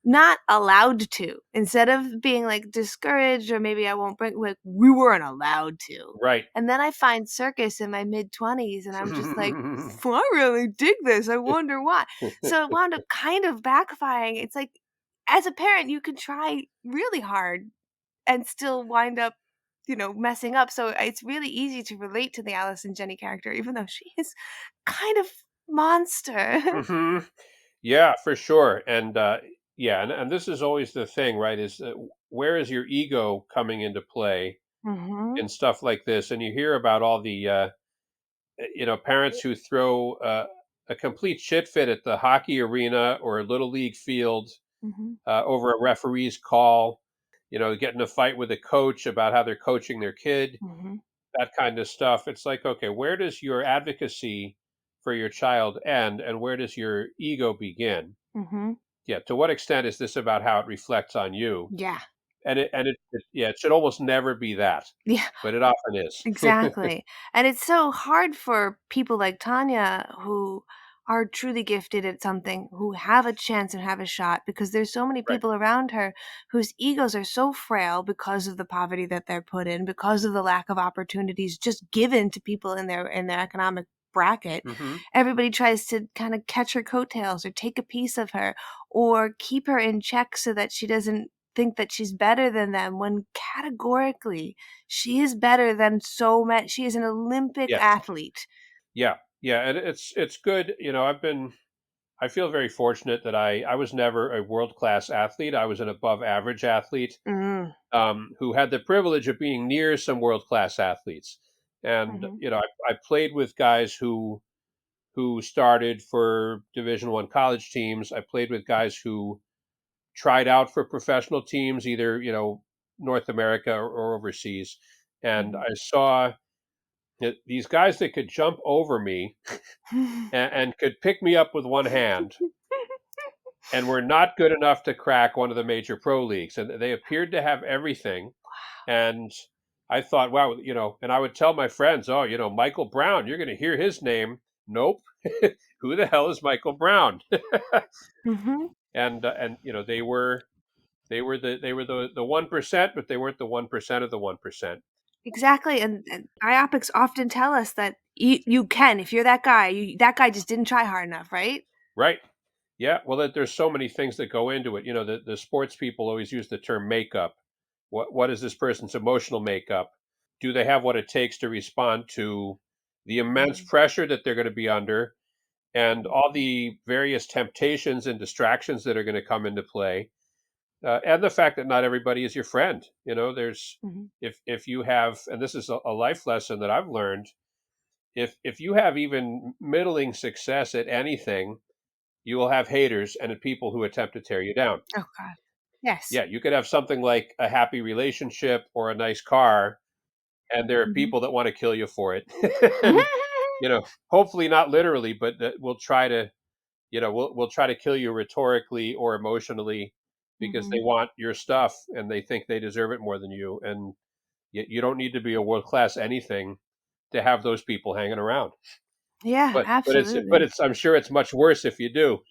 not allowed to. Instead of being like discouraged or maybe I won't bring, like we weren't allowed to. Right. And then I find circus in my mid 20s and I'm just like, I really dig this. I wonder why. So it wound up kind of backfiring. It's like, as a parent, you can try really hard and still wind up, messing up. So it's really easy to relate to the Alice and Jenny character, even though she is kind of monster. Hmm. Yeah, for sure. And yeah, and this is always the thing, right? Is where is your ego coming into play Mm-hmm. in stuff like this? And you hear about all the parents who throw a complete shit fit at the hockey arena or a little league field Mm-hmm. over a referee's call. Get in a fight with a coach about how they're coaching their kid, Mm-hmm. that kind of stuff. It's like, okay, where does your advocacy for your child end, and where does your ego begin? Mm-hmm. Yeah, to what extent is this about how it reflects on you? Yeah. Yeah, it should almost never be that, Yeah. but it often is. Exactly. And it's so hard for people like Tonya who are truly gifted at something, who have a chance and have a shot, because there's so many Right. people around her whose egos are so frail because of the poverty that they're put in, because of the lack of opportunities just given to people in their economic bracket. Hmm. Everybody tries to kind of catch her coattails or take a piece of her or keep her in check so that she doesn't think that she's better than them when categorically she is better than so many. She is an Olympic Yes. athlete. Yeah. Yeah. And it's good. I feel very fortunate that I was never a world class athlete. I was an above average athlete, Mm, who had the privilege of being near some world class athletes. And mhm, I played with guys who started for Division I college teams. I played with guys who tried out for professional teams, either North America or overseas. And mhm. I saw these guys that could jump over me and could pick me up with one hand, and were not good enough to crack one of the major pro leagues. And they appeared to have everything. And I thought, wow, and I would tell my friends, oh, Michael Brown, you're going to hear his name. Nope. Who the hell is Michael Brown? Mhm. And they were the 1%, but they weren't the 1% of the 1%. Exactly, and biopics often tell us that you can if you're that guy. That guy just didn't try hard enough, right? Right. Yeah. Well, there's so many things that go into it. The sports people always use the term makeup. What is this person's emotional makeup? Do they have what it takes to respond to the immense Mhm, pressure that they're going to be under, and mhm, all the various temptations and distractions that are going to come into play, and the fact that not everybody is your friend. There's mhm, if you have, and this is a life lesson that I've learned. If you have even middling success at anything, you will have haters and people who attempt to tear you down. oh god. Yes. Yeah, you could have something like a happy relationship or a nice car, and there are Mhm. people that want to kill you for it. And hopefully not literally, but that will try to, we'll try to kill you rhetorically or emotionally because they Mhm. want your stuff and they think they deserve it more than you. And you don't need to be a world class anything to have those people hanging around. Yeah, But absolutely. I'm sure it's much worse if you do.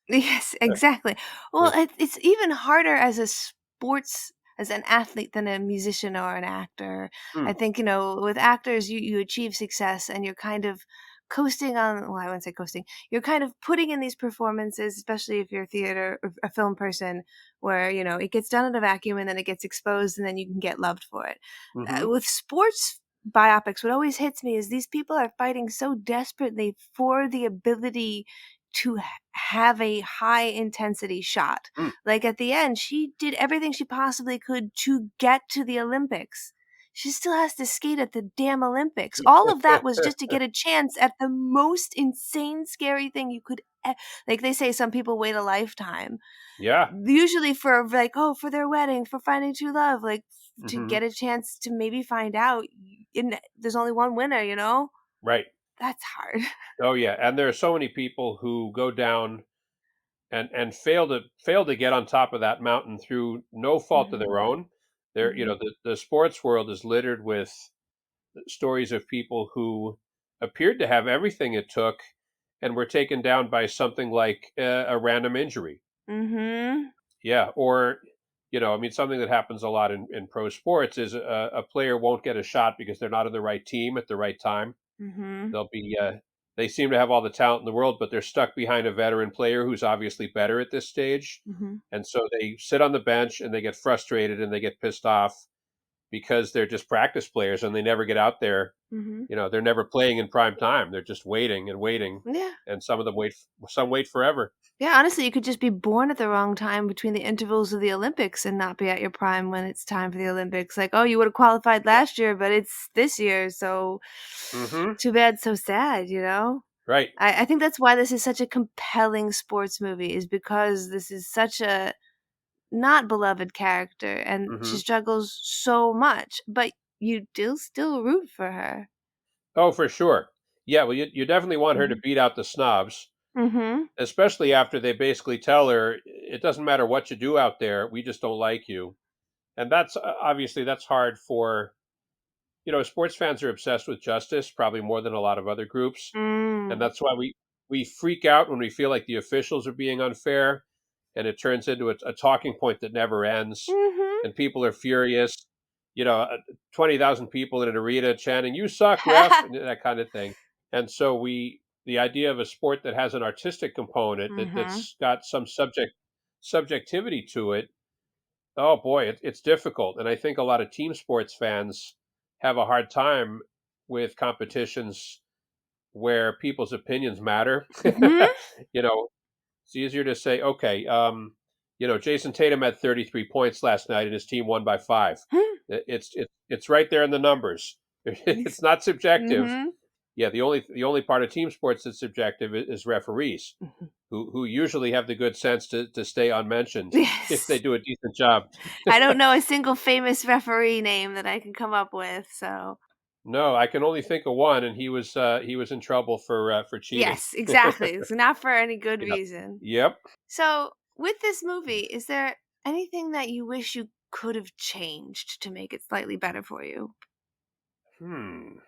Yes, exactly. Yeah. Well, it's even harder as a sports as an athlete than a musician or an actor. Hmm. I think, with actors, you achieve success and you're kind of coasting on, well, I wouldn't say coasting, you're kind of putting in these performances, especially if you're a theater or a film person, where, it gets done in a vacuum and then it gets exposed and then you can get loved for it. Mm-hmm. With sports biopics, what always hits me is these people are fighting so desperately for the ability to have a high intensity shot. Mm. Like at the end, she did everything she possibly could to get to the Olympics. She still has to skate at the damn Olympics. All of that was just to get a chance at the most insane, scary thing you could. Like they say, some people wait a lifetime. Yeah. Usually for for their wedding, for finding true love, like to Mm-hmm. get a chance to maybe find out. There's only one winner, Right. That's hard. Oh yeah, and there are so many people who go down and fail to get on top of that mountain through no fault of their own. There, Mhm. the sports world is littered with stories of people who appeared to have everything it took and were taken down by something like a random injury. Mhm. Yeah, or I mean, something that happens a lot in pro sports is a player won't get a shot because they're not on the right team at the right time. Mhm. They'll be they seem to have all the talent in the world, but they're stuck behind a veteran player who's obviously better at this stage. Mhm. And so they sit on the bench and they get frustrated and they get pissed off because they're just practice players and they never get out there. Mhm. They're never playing in prime time. They're just waiting and waiting. Yeah. And some of them some wait forever. Yeah, honestly, you could just be born at the wrong time between the intervals of the Olympics and not be at your prime when it's time for the Olympics. Like, oh, you would have qualified last year, but it's this year, so Mm-hmm. too bad, so sad. Right. I think that's why this is such a compelling sports movie, is because this is such a not beloved character and she Mm-hmm. struggles so much, but you do still root for her. Oh, for sure. Yeah, well, you definitely want her to Mhm. beat out the snobs, Mhm. especially after they basically tell her it doesn't matter what you do out there, we just don't like you. And that's obviously that's hard for sports fans are obsessed with justice probably more than a lot of other groups, and Mm. that's why we freak out when we feel like the officials are being unfair, and it turns into a talking point that never ends, Mhm. and people are furious. 20,000 people in an arena chanting "You suck, ref," and that kind of thing. And so the idea of a sport that has an artistic component Mhm. that's got some subjectivity to it. Oh boy, it's difficult, and I think a lot of team sports fans have a hard time with competitions where people's opinions matter. Mhm. It's easier to say, okay, Jason Tatum had 33 points last night, and his team won by 5. It's right there in the numbers. It's not subjective. Mhm. Yeah, the only part of team sports that's subjective is referees, Mhm. who usually have the good sense to stay unmentioned if they Yes. do a decent job. I don't know a single famous referee name that I can come up with, so No, I can only think of one, and he was in trouble for cheating. yes, exactly. It's not for any good Yeah. reason. Yep. So, with this movie, is there anything that you wish you could have changed to make it slightly better for you? Hmm.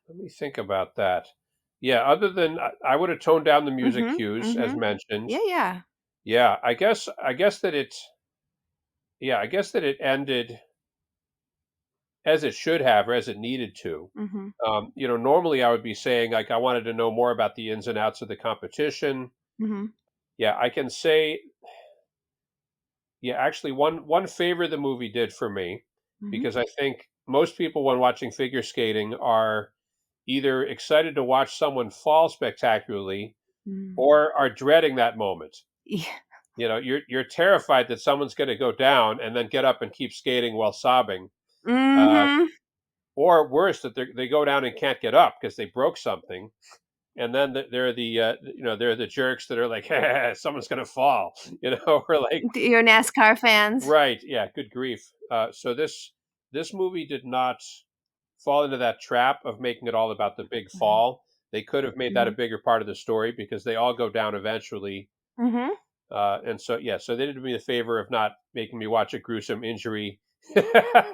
Let me think about that. Yeah. Other than I would have toned down the music Mhm. cues as Mhm. mentioned. Yeah, yeah. Yeah. I guess that it. Yeah. I guess that it ended as it should have or as it needed to. Mhm. Normally I would be saying like I wanted to know more about the ins and outs of the competition. Mhm. Yeah, I can say yeah, actually one favor the movie did for me, Mhm. because I think most people when watching figure skating are either excited to watch someone fall spectacularly Mm. or are dreading that moment. Yeah. You're terrified that someone's going to go down and then get up and keep skating while sobbing. Uh, Mhm. or worse, that they go down and can't get up because they broke something. And then they're the jerks that are like, someone's going to fall, or like, You're NASCAR fans? right. Yeah. Good grief. So this movie did not fall into that trap of making it all about the big Mhm. fall. They could have made that a Mhm. bigger part of the story because they all go down eventually. Mhm. And so, yeah, so they did me the favor of not making me watch a gruesome injury,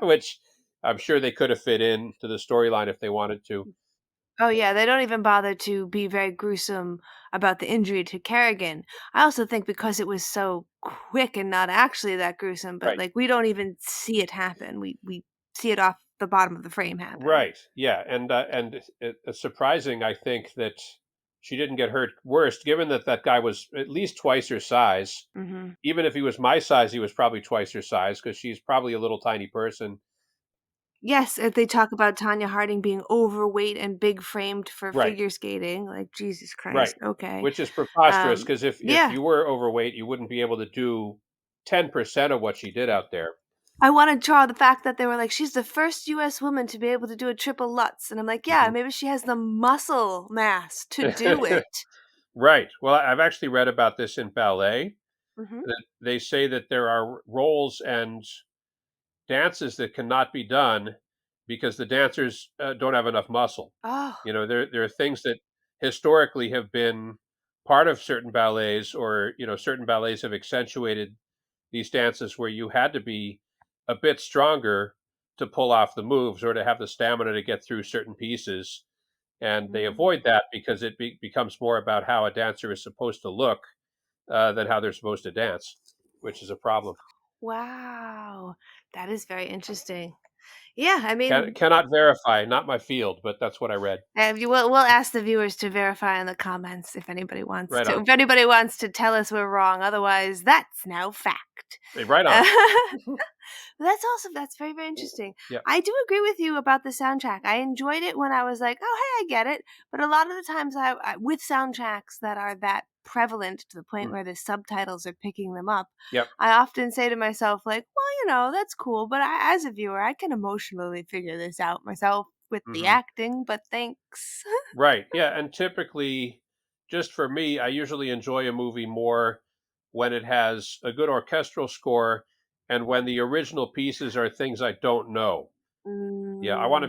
which I'm sure they could have fit in to the storyline if they wanted to. Oh yeah, they don't even bother to be very gruesome about the injury to Kerrigan. I also think because it was so quick and not actually that gruesome, but Right. like we don't even see it happen. We see it off the bottom of the frame happen. Right. Yeah. And it's surprising, I think, that she didn't get hurt worse, given that that guy was at least twice her size. Hmm. Even if he was my size, he was probably twice her size because she's probably a little tiny person. Yes, if they talk about Tanya Harding being overweight and big framed for Right. figure skating, like Jesus Right. Christ. Okay. Which is preposterous because if Yeah, you were overweight, you wouldn't be able to do 10% of what she did out there. I want to draw the fact that they were like, she's the first U.S. woman to be able to do a triple Lutz, and I'm like, yeah, maybe she has the muscle mass to do Mhm. it. Right. Well, I've actually read about this in ballet. Hmm. That they say that there are roles and dances that cannot be done because the dancers don't have enough muscle. Oh. There are things that historically have been part of certain ballets, or certain ballets have accentuated these dances where you had to be a bit stronger to pull off the moves or to have the stamina to get through certain pieces. And they Mm. avoid that because it becomes more about how a dancer is supposed to look than how they're supposed to dance, which is a problem. Wow. That is very interesting. Yeah, I Can, mean, cannot verify, not my field, but that's what I read. we'll ask the viewers to verify in the comments if anybody wants Right to. on. If anybody wants to tell us we're wrong, otherwise that's now fact. Hey, right Uh, on. that's awesome. That's very, very interesting. Yeah. I do agree with you about the soundtrack. I enjoyed it when I was like, oh, hey, I get it. But a lot of the times, with soundtracks that are that prevalent to the point Mm. where the subtitles are picking them up, Yep. I often say to myself, like, well, that's cool. But as a viewer, I can emotionally figure this out myself with the Hmm. acting. But thanks. Right. Yeah. And typically, just for me, I usually enjoy a movie more when it has a good orchestral score and when the original pieces are things I don't know. Yeah, Mm, I want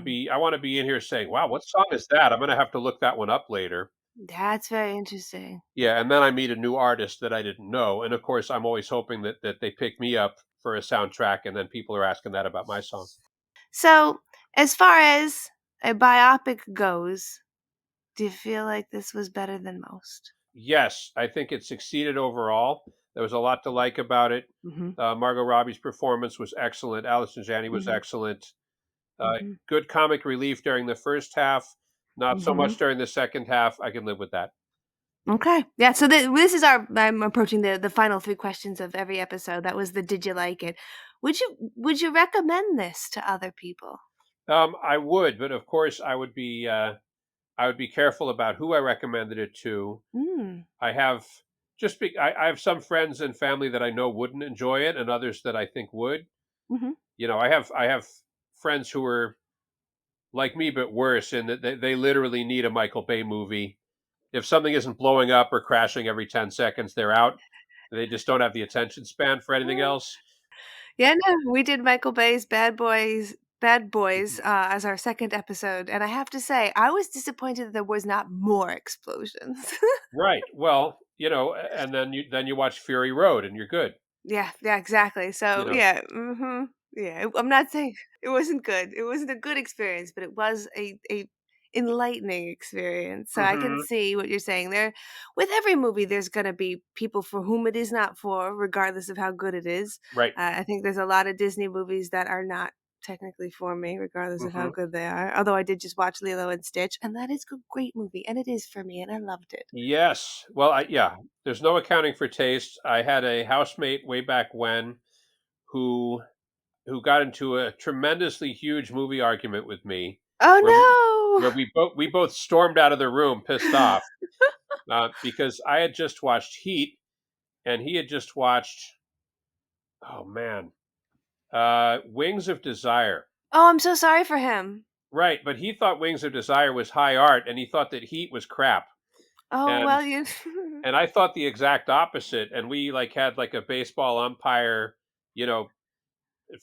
to be in here saying, "Wow, what song is that?" I'm going to have to look that one up later. that's very interesting. Yeah, and then I meet a new artist that I didn't know, and of course, I'm always hoping that they pick me up for a soundtrack, and then people are asking that about my song. So, as far as a biopic goes, do you feel like this was better than most? Yes, I think it succeeded overall. There was a lot to like about it. Mhm. Margot Robbie's performance was excellent. Alison Janney was Mhm. excellent. Mhm. Good comic relief during the first half, not so Mhm. much during the second half. I can live with that. Okay. Yeah, so this is our I'm approaching the final 3 questions of every episode. That was the did you like it? Would you recommend this to other people? I would, but of course, I would be careful about who I recommended it to. Mm. I have I have some friends and family that I know wouldn't enjoy it, and others that I think would. Mhm. I have friends who are like me, but worse, in that they literally need a Michael Bay movie. If something isn't blowing up or crashing every 10 seconds, they're out. They just don't have the attention span for anything else. Yeah, no, we did Michael Bay's Bad Boys, Mhm. as our second episode, and I have to say, I was disappointed that there was not more explosions. Right. Well, and then you watch Fury Road, and you're good. Yeah, yeah, exactly. You So, know. yeah, mhm. Yeah, I'm not saying it wasn't good. It wasn't a good experience, but it was a enlightening experience. So I can Hmm. see what you're saying there. With every movie, there's gonna be people for whom it is not for, regardless of how good it is. Right. I think there's a lot of Disney movies that are not technically for me, regardless of how Hmm. good they are. Although I did just watch Lilo and Stitch, and that is a great movie, and it is for me, and I loved it. Yes. Well, yeah. There's no accounting for taste. I had a housemate way back when who got into a tremendously huge movie argument with me, where Oh we both stormed out of the room pissed off because I had just watched Heat and he had just watched, oh man, Wings of Desire. Oh, I'm so sorry for him. Right, but he thought Wings of Desire was high art, and he thought that Heat was crap. Oh, And well, you I thought the exact opposite. And we like had like a baseball umpire, you know,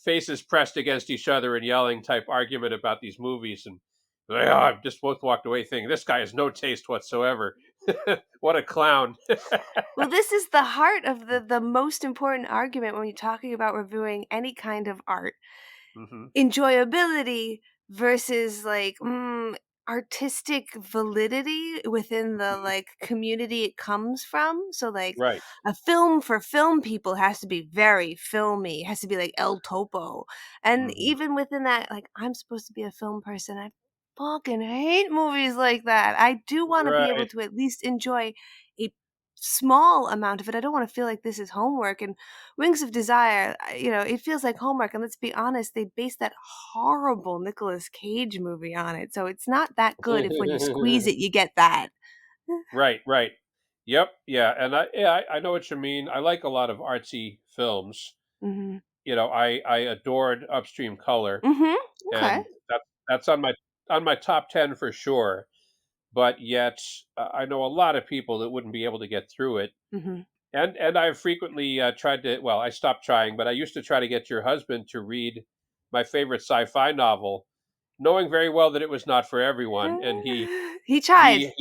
faces pressed against each other and yelling type argument about these movies. And I just both walked away thinking this guy has no taste whatsoever. What a clown. well, this is the heart of the most important argument when you're talking about reviewing any kind of art. Hmm. Enjoyability versus like, artistic validity within the Mhm. like community it comes from. So like Right. a film for film people has to be very filmy, has to be like El Topo. And Mhm. even within that, like I'm supposed to be a film person. I fucking hate movies like that. I do want to be able Right. to at least enjoy a small amount of it. I don't want to feel like this is homework. And Wings of Desire, it feels like homework. And let's be honest, they based that horrible Nicolas Cage movie on it. So it's not that good if when you squeeze it, you get that. Right, right. Yep, yeah, and I know what you mean. I like a lot of artsy films. Mhm. I adored Upstream Color, Mhm. Okay. and that's on my top 10 for sure. But yet, I know a lot of people that wouldn't be able to get through it. Mhm. And I've frequently tried to. Well, I stopped trying, but I used to try to get your husband to read my favorite sci-fi novel, knowing very well that it was not for everyone. And He tried.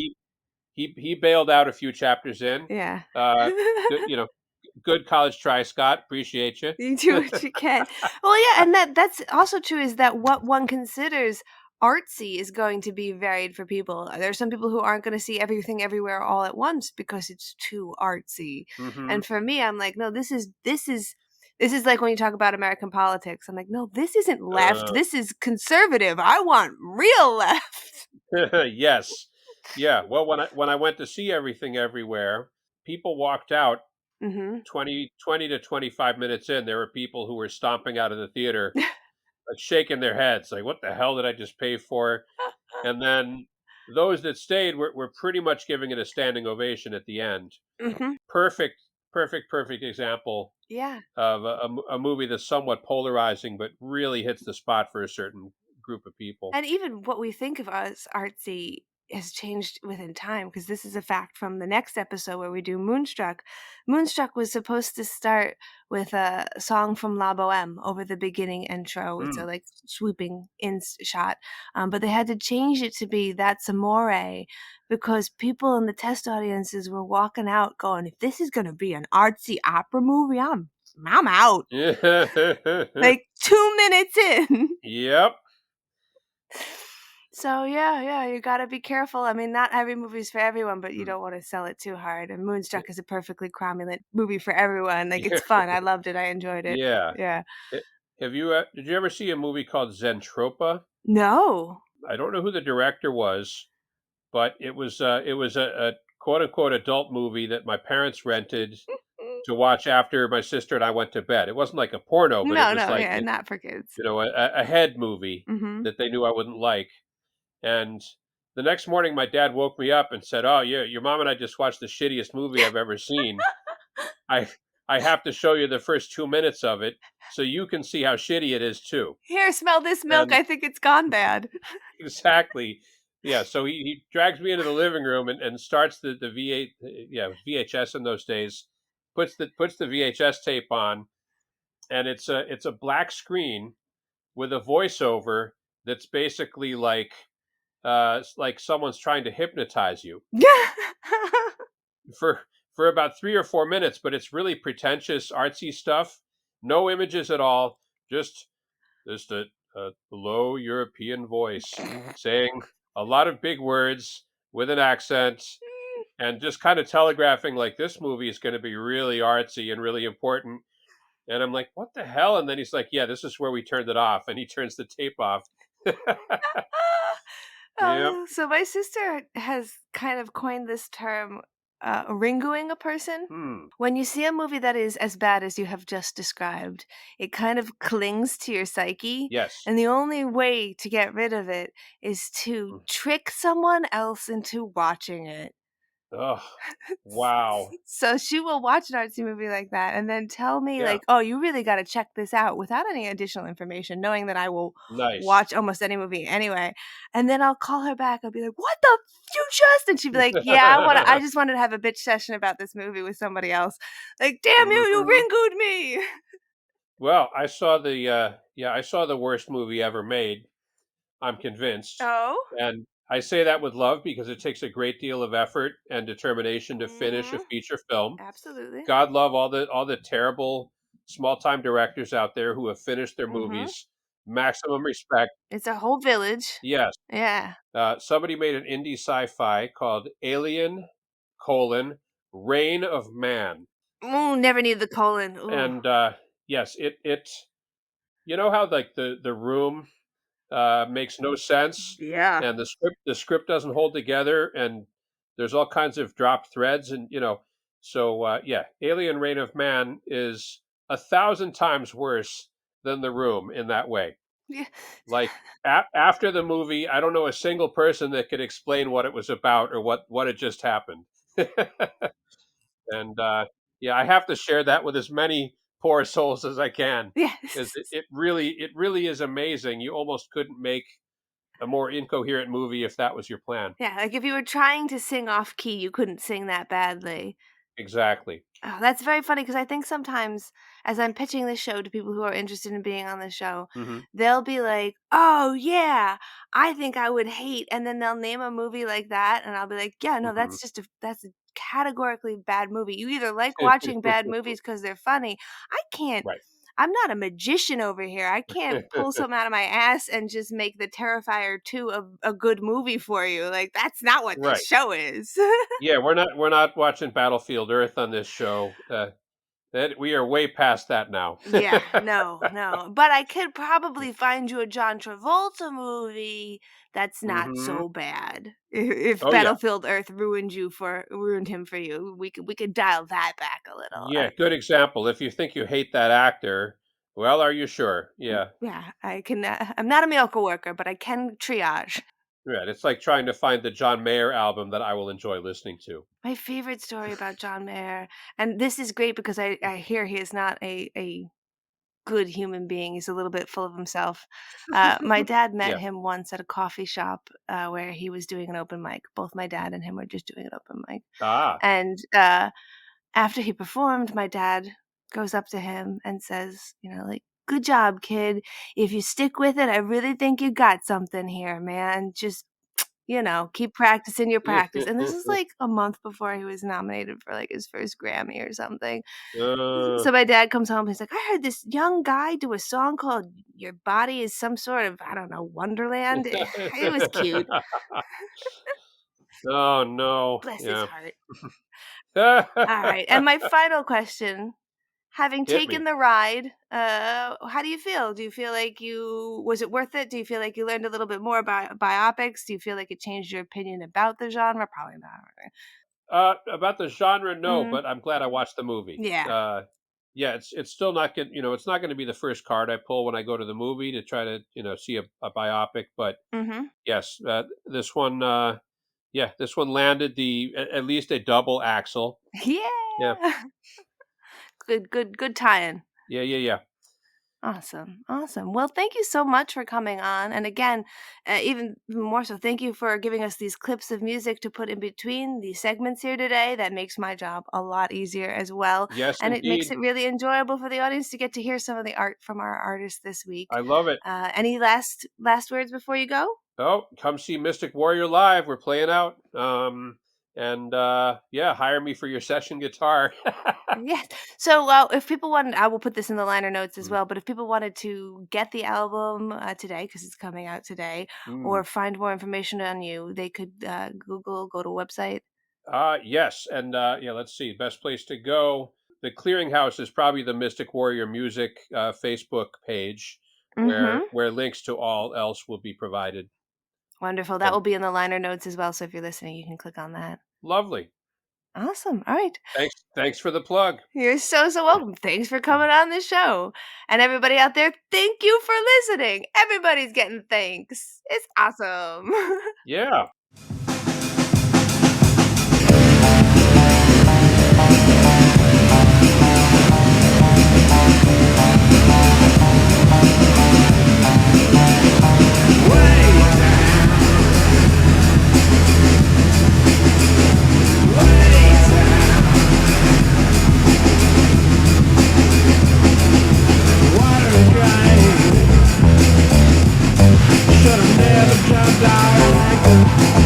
he bailed out a few chapters in. Yeah. Uh, good, good college try, Scott. Appreciate you. You do what you can. Well, yeah, and that's also true is that what one considers artsy is going to be varied for people. There's some people who aren't going to see everything everywhere all at once because it's too artsy. Hmm. And for me, I'm like, no, this is like when you talk about American politics. I'm like, no, this isn't left. Uh, This is conservative. I want real left. yes, yeah. Well, when I went to see Everything Everywhere, people walked out Mhm. 20 to 25 minutes in. There were people who were stomping out of the theater, like shaking their heads, like, "What the hell did I just pay for?" And then those that stayed were pretty much giving it a standing ovation at the end. Mhm. Perfect, perfect, perfect example Yeah. of a movie that's somewhat polarizing, but really hits the spot for a certain group of people. And even what we think of as artsy has changed within time because this is a fact from the next episode where we do Moonstruck. Moonstruck was supposed to start with a song from La Boheme over the beginning intro. It's a Mm. like swooping in shot, but they had to change it to be That's Amore because people in the test audiences were walking out going, "If this is going to be an artsy opera movie, I'm out." Like 2 minutes in. Yep. So yeah, you gotta be careful. I mean, not every movie's for everyone, but you Mm. don't want to sell it too hard. And Moonstruck is a perfectly cromulent movie for everyone. Like Yeah. it's fun. I loved it. I enjoyed it. Yeah. Yeah. Eh, did you ever see a movie called Zentropa? No. I don't know who the director was, but it was a quote unquote adult movie that my parents rented to watch after my sister and I went to bed. It wasn't like a porno, but it No, was no, like yeah, not for kids. a head movie Mm-hmm. that they knew I wouldn't like. And the next morning, my dad woke me up and said, "Oh, yeah, your mom and I just watched the shittiest movie I've ever seen. I I have to show you the first 2 minutes of it so you can see how shitty it is too." Here, smell this milk. And I think it's gone bad. exactly, yeah. So he drags me into the living room and starts the V8, yeah, it was VHS in those days. Puts the VHS tape on, and it's a black screen with a voiceover that's basically like someone's trying to hypnotize you for about 3 or 4 minutes, but it's really pretentious, artsy stuff. No images at all. Just a low European voice saying a lot of big words with an accent, and just kind of telegraphing like this movie is going to be really artsy and really important. And I'm like, what the hell? And then he's like, yeah, this is where we turned it off, and he turns the tape off. Yep. So my sister has kind of coined this term, ringoing a person. Hmm. When you see a movie that is as bad as you have just described, it kind of clings to your psyche, Yes. and the only way to get rid of it is to Mm. trick someone else into watching it. Oh, wow. So she will watch an artsy movie like that and then tell me Yeah. like, "Oh, you really got to check this out," without any additional information, knowing that I will Nice. watch almost any movie anyway. And then I'll call her back. I'll be like, "What the you just?" And she'd be like, "Yeah, I just wanted to have a bitch session about this movie with somebody else." Like, "Damn you, you Mhm. ringooed me." Well, I saw the worst movie ever made. I'm convinced, Oh? and I say that with love because it takes a great deal of effort and determination to finish a Mhm. feature film. Absolutely. God love all the terrible small time directors out there who have finished their Mhm. movies Maximum respect. It's a whole village. Yes. Yeah. Somebody made an indie sci-fi called Alien: Reign of Man. Ooh, never need the colon. Ooh. And yes, it you know how like the room makes no sense, Yeah. and the script doesn't hold together, and there's all kinds of dropped threads, and so yeah, Alien: Reign of Man is 1,000 times worse than The Room in that way. Yeah. Like after the movie, I don't know a single person that could explain what it was about or what had just happened. And yeah, I have to share that with as many poor souls as I can, because Yes. it really is amazing. You almost couldn't make a more incoherent movie if that was your plan. Yeah, like if you were trying to sing off key, you couldn't sing that badly. Exactly. Oh, that's very funny because I think sometimes as I'm pitching this show to people who are interested in being on the show, Hmm. they'll be like, "Oh yeah, I think I would hate," and then they'll name a movie like that, and I'll be like, "Yeah, no, Hmm. that's a categorically bad movie. You either like watching bad movies because they're funny. I can't. Right. I'm not a magician over here. I can't pull something out of my ass and just make The Terrifier 2 a good movie for you. Like that's not what this Right. show is." Yeah, we're not watching Battlefield Earth on this show. That we are way past that now. Yeah, no, no. But I could probably find you a John Travolta movie that's not Hmm. so bad. If Oh yeah. Battlefield Earth ruined him for you, we could dial that back a little. Yeah, good example. If you think you hate that actor, well, are you sure? Yeah. Yeah, I can. I'm not a miracle worker, but I can triage. Right. It's like trying to find the John Mayer album that I will enjoy listening to. My favorite story about John Mayer, and this is great because I hear he is not a good human being. He's a little bit full of himself. My dad met Yeah. him once at a coffee shop where he was doing an open mic. Both my dad and him were just doing an open mic. Ah. And after he performed, my dad goes up to him and says, like, "Good job, kid. If you stick with it, I really think you got something here, man. Just keep practicing your practice." And this is like a month before he was nominated for like his first Grammy or something. Uh, So my dad comes home, he's like, "I heard this young guy do a song called 'Your Body Is Some Sort of, I don't know, Wonderland.'" It was cute. oh no. Bless his Yeah. heart. All right. And my final question, having Hit taken me. the ride, how do you feel? Do you feel like was it worth it? Do you feel like you learned a little bit more about biopics? Do you feel like it changed your opinion about the genre? Probably not. About the genre, no, Mm, but I'm glad I watched the movie. yeah. Yeah, it's still not good. It's not going to be the first card I pull when I go to the movie to try to see a biopic. But Mm-hmm. yes, this one, yeah, this one landed at least a double axle. Yeah, Yeah. Good tie-in. yeah, yeah, yeah. Awesome. Awesome. Well, thank you so much for coming on. And again, even more so, thank you for giving us these clips of music to put in between these segments here today. That makes my job a lot easier as well. Yes, And it makes indeed. it really enjoyable for the audience to get to hear some of the art from our artists this week. I love it. Any last words before you go? Oh, come see Mystic Warrior live. We're playing out. And yeah, hire me for your session guitar. Yes. So, if people wanted, I will put this in the liner notes as Mm. well. But if people wanted to get the album today, because it's coming out today, Mm. or find more information on you, they could go to a website. Yes, and yeah, let's see. Best place to go. The Clearinghouse is probably the Mystic Warrior Music Facebook page, where Mm-hmm. links to all else will be provided. Wonderful. That And will be in the liner notes as well. So if you're listening, you can click on that. lovely. Awesome. All right. Thanks for the plug. You're so welcome. Thanks for coming on the show. And everybody out there, thank you for listening. Everybody's getting thanks. It's awesome. Yeah. Should've never jumped out like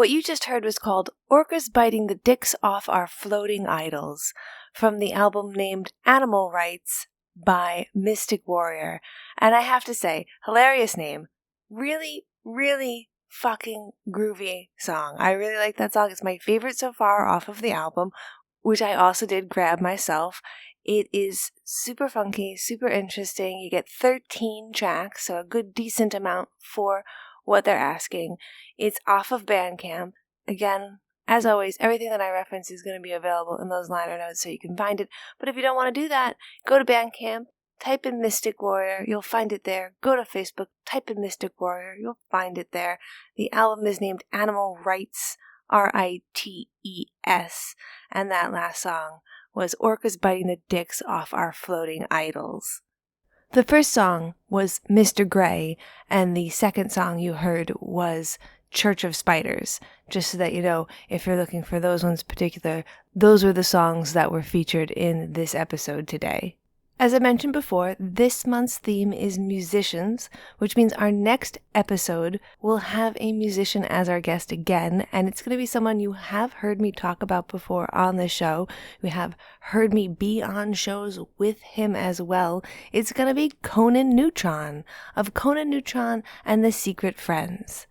What you just heard was called Orcas Biting the Dicks Off Our Floating Idols from the album named Animal Rites by Mystic Warrior. And I have to say, hilarious name. Really, really fucking groovy song. I really like that song. It's my favorite so far off of the album, which I also did grab myself. It is super funky, super interesting. You get 13 tracks, so a good decent amount for what they're asking. It's off of Bandcamp. Again, as always, everything that I reference is going to be available in those liner notes so you can find it. But if you don't want to do that, go to Bandcamp, type in Mystic Warrior, you'll find it there. Go to Facebook, type in Mystic Warrior, you'll find it there. The album is named Animal Rites, Rites, and that last song was Orcas Biting the Dicks Off Our Floating Idols. The first song was Mr. Grey, and the second song you heard was Church of Spiders. Just so that you know, if you're looking for those ones in particular, those were the songs that were featured in this episode today. As I mentioned before, this month's theme is musicians, which means our next episode will have a musician as our guest again, and it's going to be someone you have heard me talk about before on the show. You have heard me be on shows with him as well. It's going to be Conan Neutron, of Conan Neutron and the Secret Friends.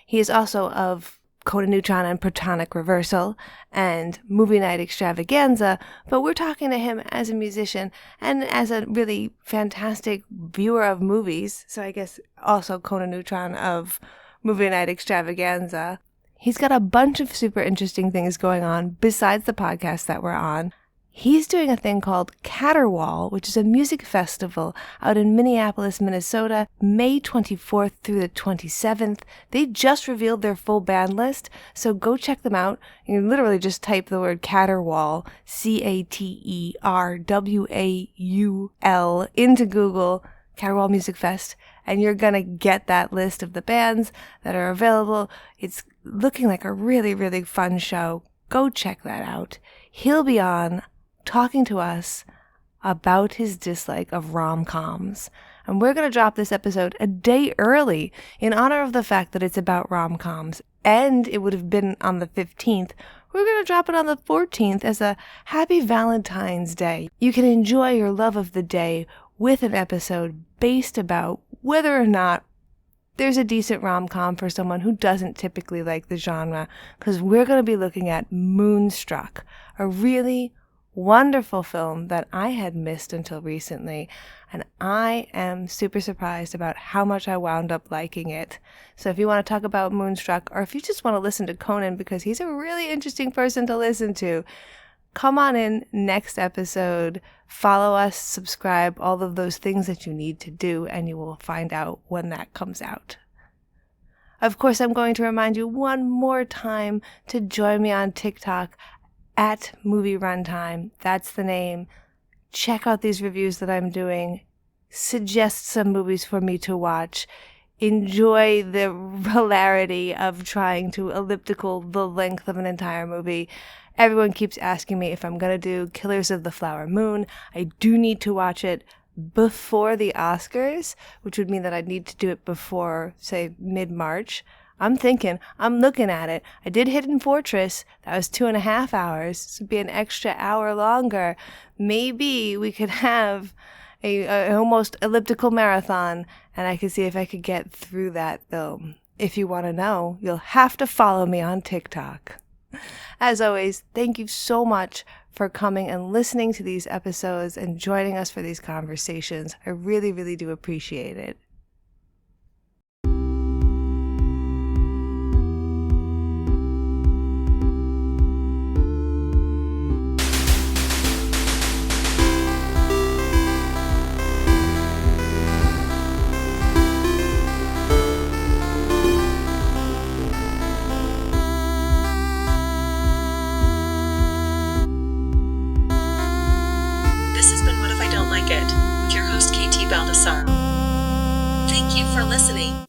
He is also of Conan Neutron and Protonic Reversal and Movie Night Extravaganza, but we're talking to him as a musician and as a really fantastic viewer of movies, so I guess also Conan Neutron of Movie Night Extravaganza. He's got a bunch of super interesting things going on besides the podcast that we're on. He's doing a thing called Caterwaul, which is a music festival out in Minneapolis, Minnesota, May 24th through the 27th. They just revealed their full band list, so go check them out. You literally just type the word Caterwaul, Caterwaul, into Google, Caterwaul Music Fest, and you're going to get that list of the bands that are available. It's looking like a really, really fun show. Go check that out. He'll be on talking to us about his dislike of rom-coms. And we're going to drop this episode a day early in honor of the fact that it's about rom-coms. And it would have been on the 15th. We're going to drop it on the 14th as a happy Valentine's Day. You can enjoy your love of the day with an episode based about whether or not there's a decent rom-com for someone who doesn't typically like the genre, because we're going to be looking at Moonstruck, a really wonderful film that I had missed until recently, and I am super surprised about how much I wound up liking it. So if you want to talk about Moonstruck, or if you just want to listen to Conan because he's a really interesting person to listen to, come on in next episode, follow us, subscribe, all of those things that you need to do, and you will find out when that comes out. Of course, I'm going to remind you one more time to join me on TikTok at Movie Runtime. That's the name. Check out these reviews that I'm doing. Suggest some movies for me to watch. Enjoy the hilarity of trying to elliptical the length of an entire movie. Everyone keeps asking me if I'm going to do Killers of the Flower Moon. I do need to watch it before the Oscars, which would mean that I'd need to do it before, say, mid-March. I'm looking at it. I did Hidden Fortress. That was 2.5 hours. This would be an extra hour longer. Maybe we could have a almost elliptical marathon, and I could see if I could get through that film. If you want to know, you'll have to follow me on TikTok. As always, thank you so much for coming and listening to these episodes and joining us for these conversations. I really, really do appreciate it. With your host, KT Baldessaro. Thank you for listening.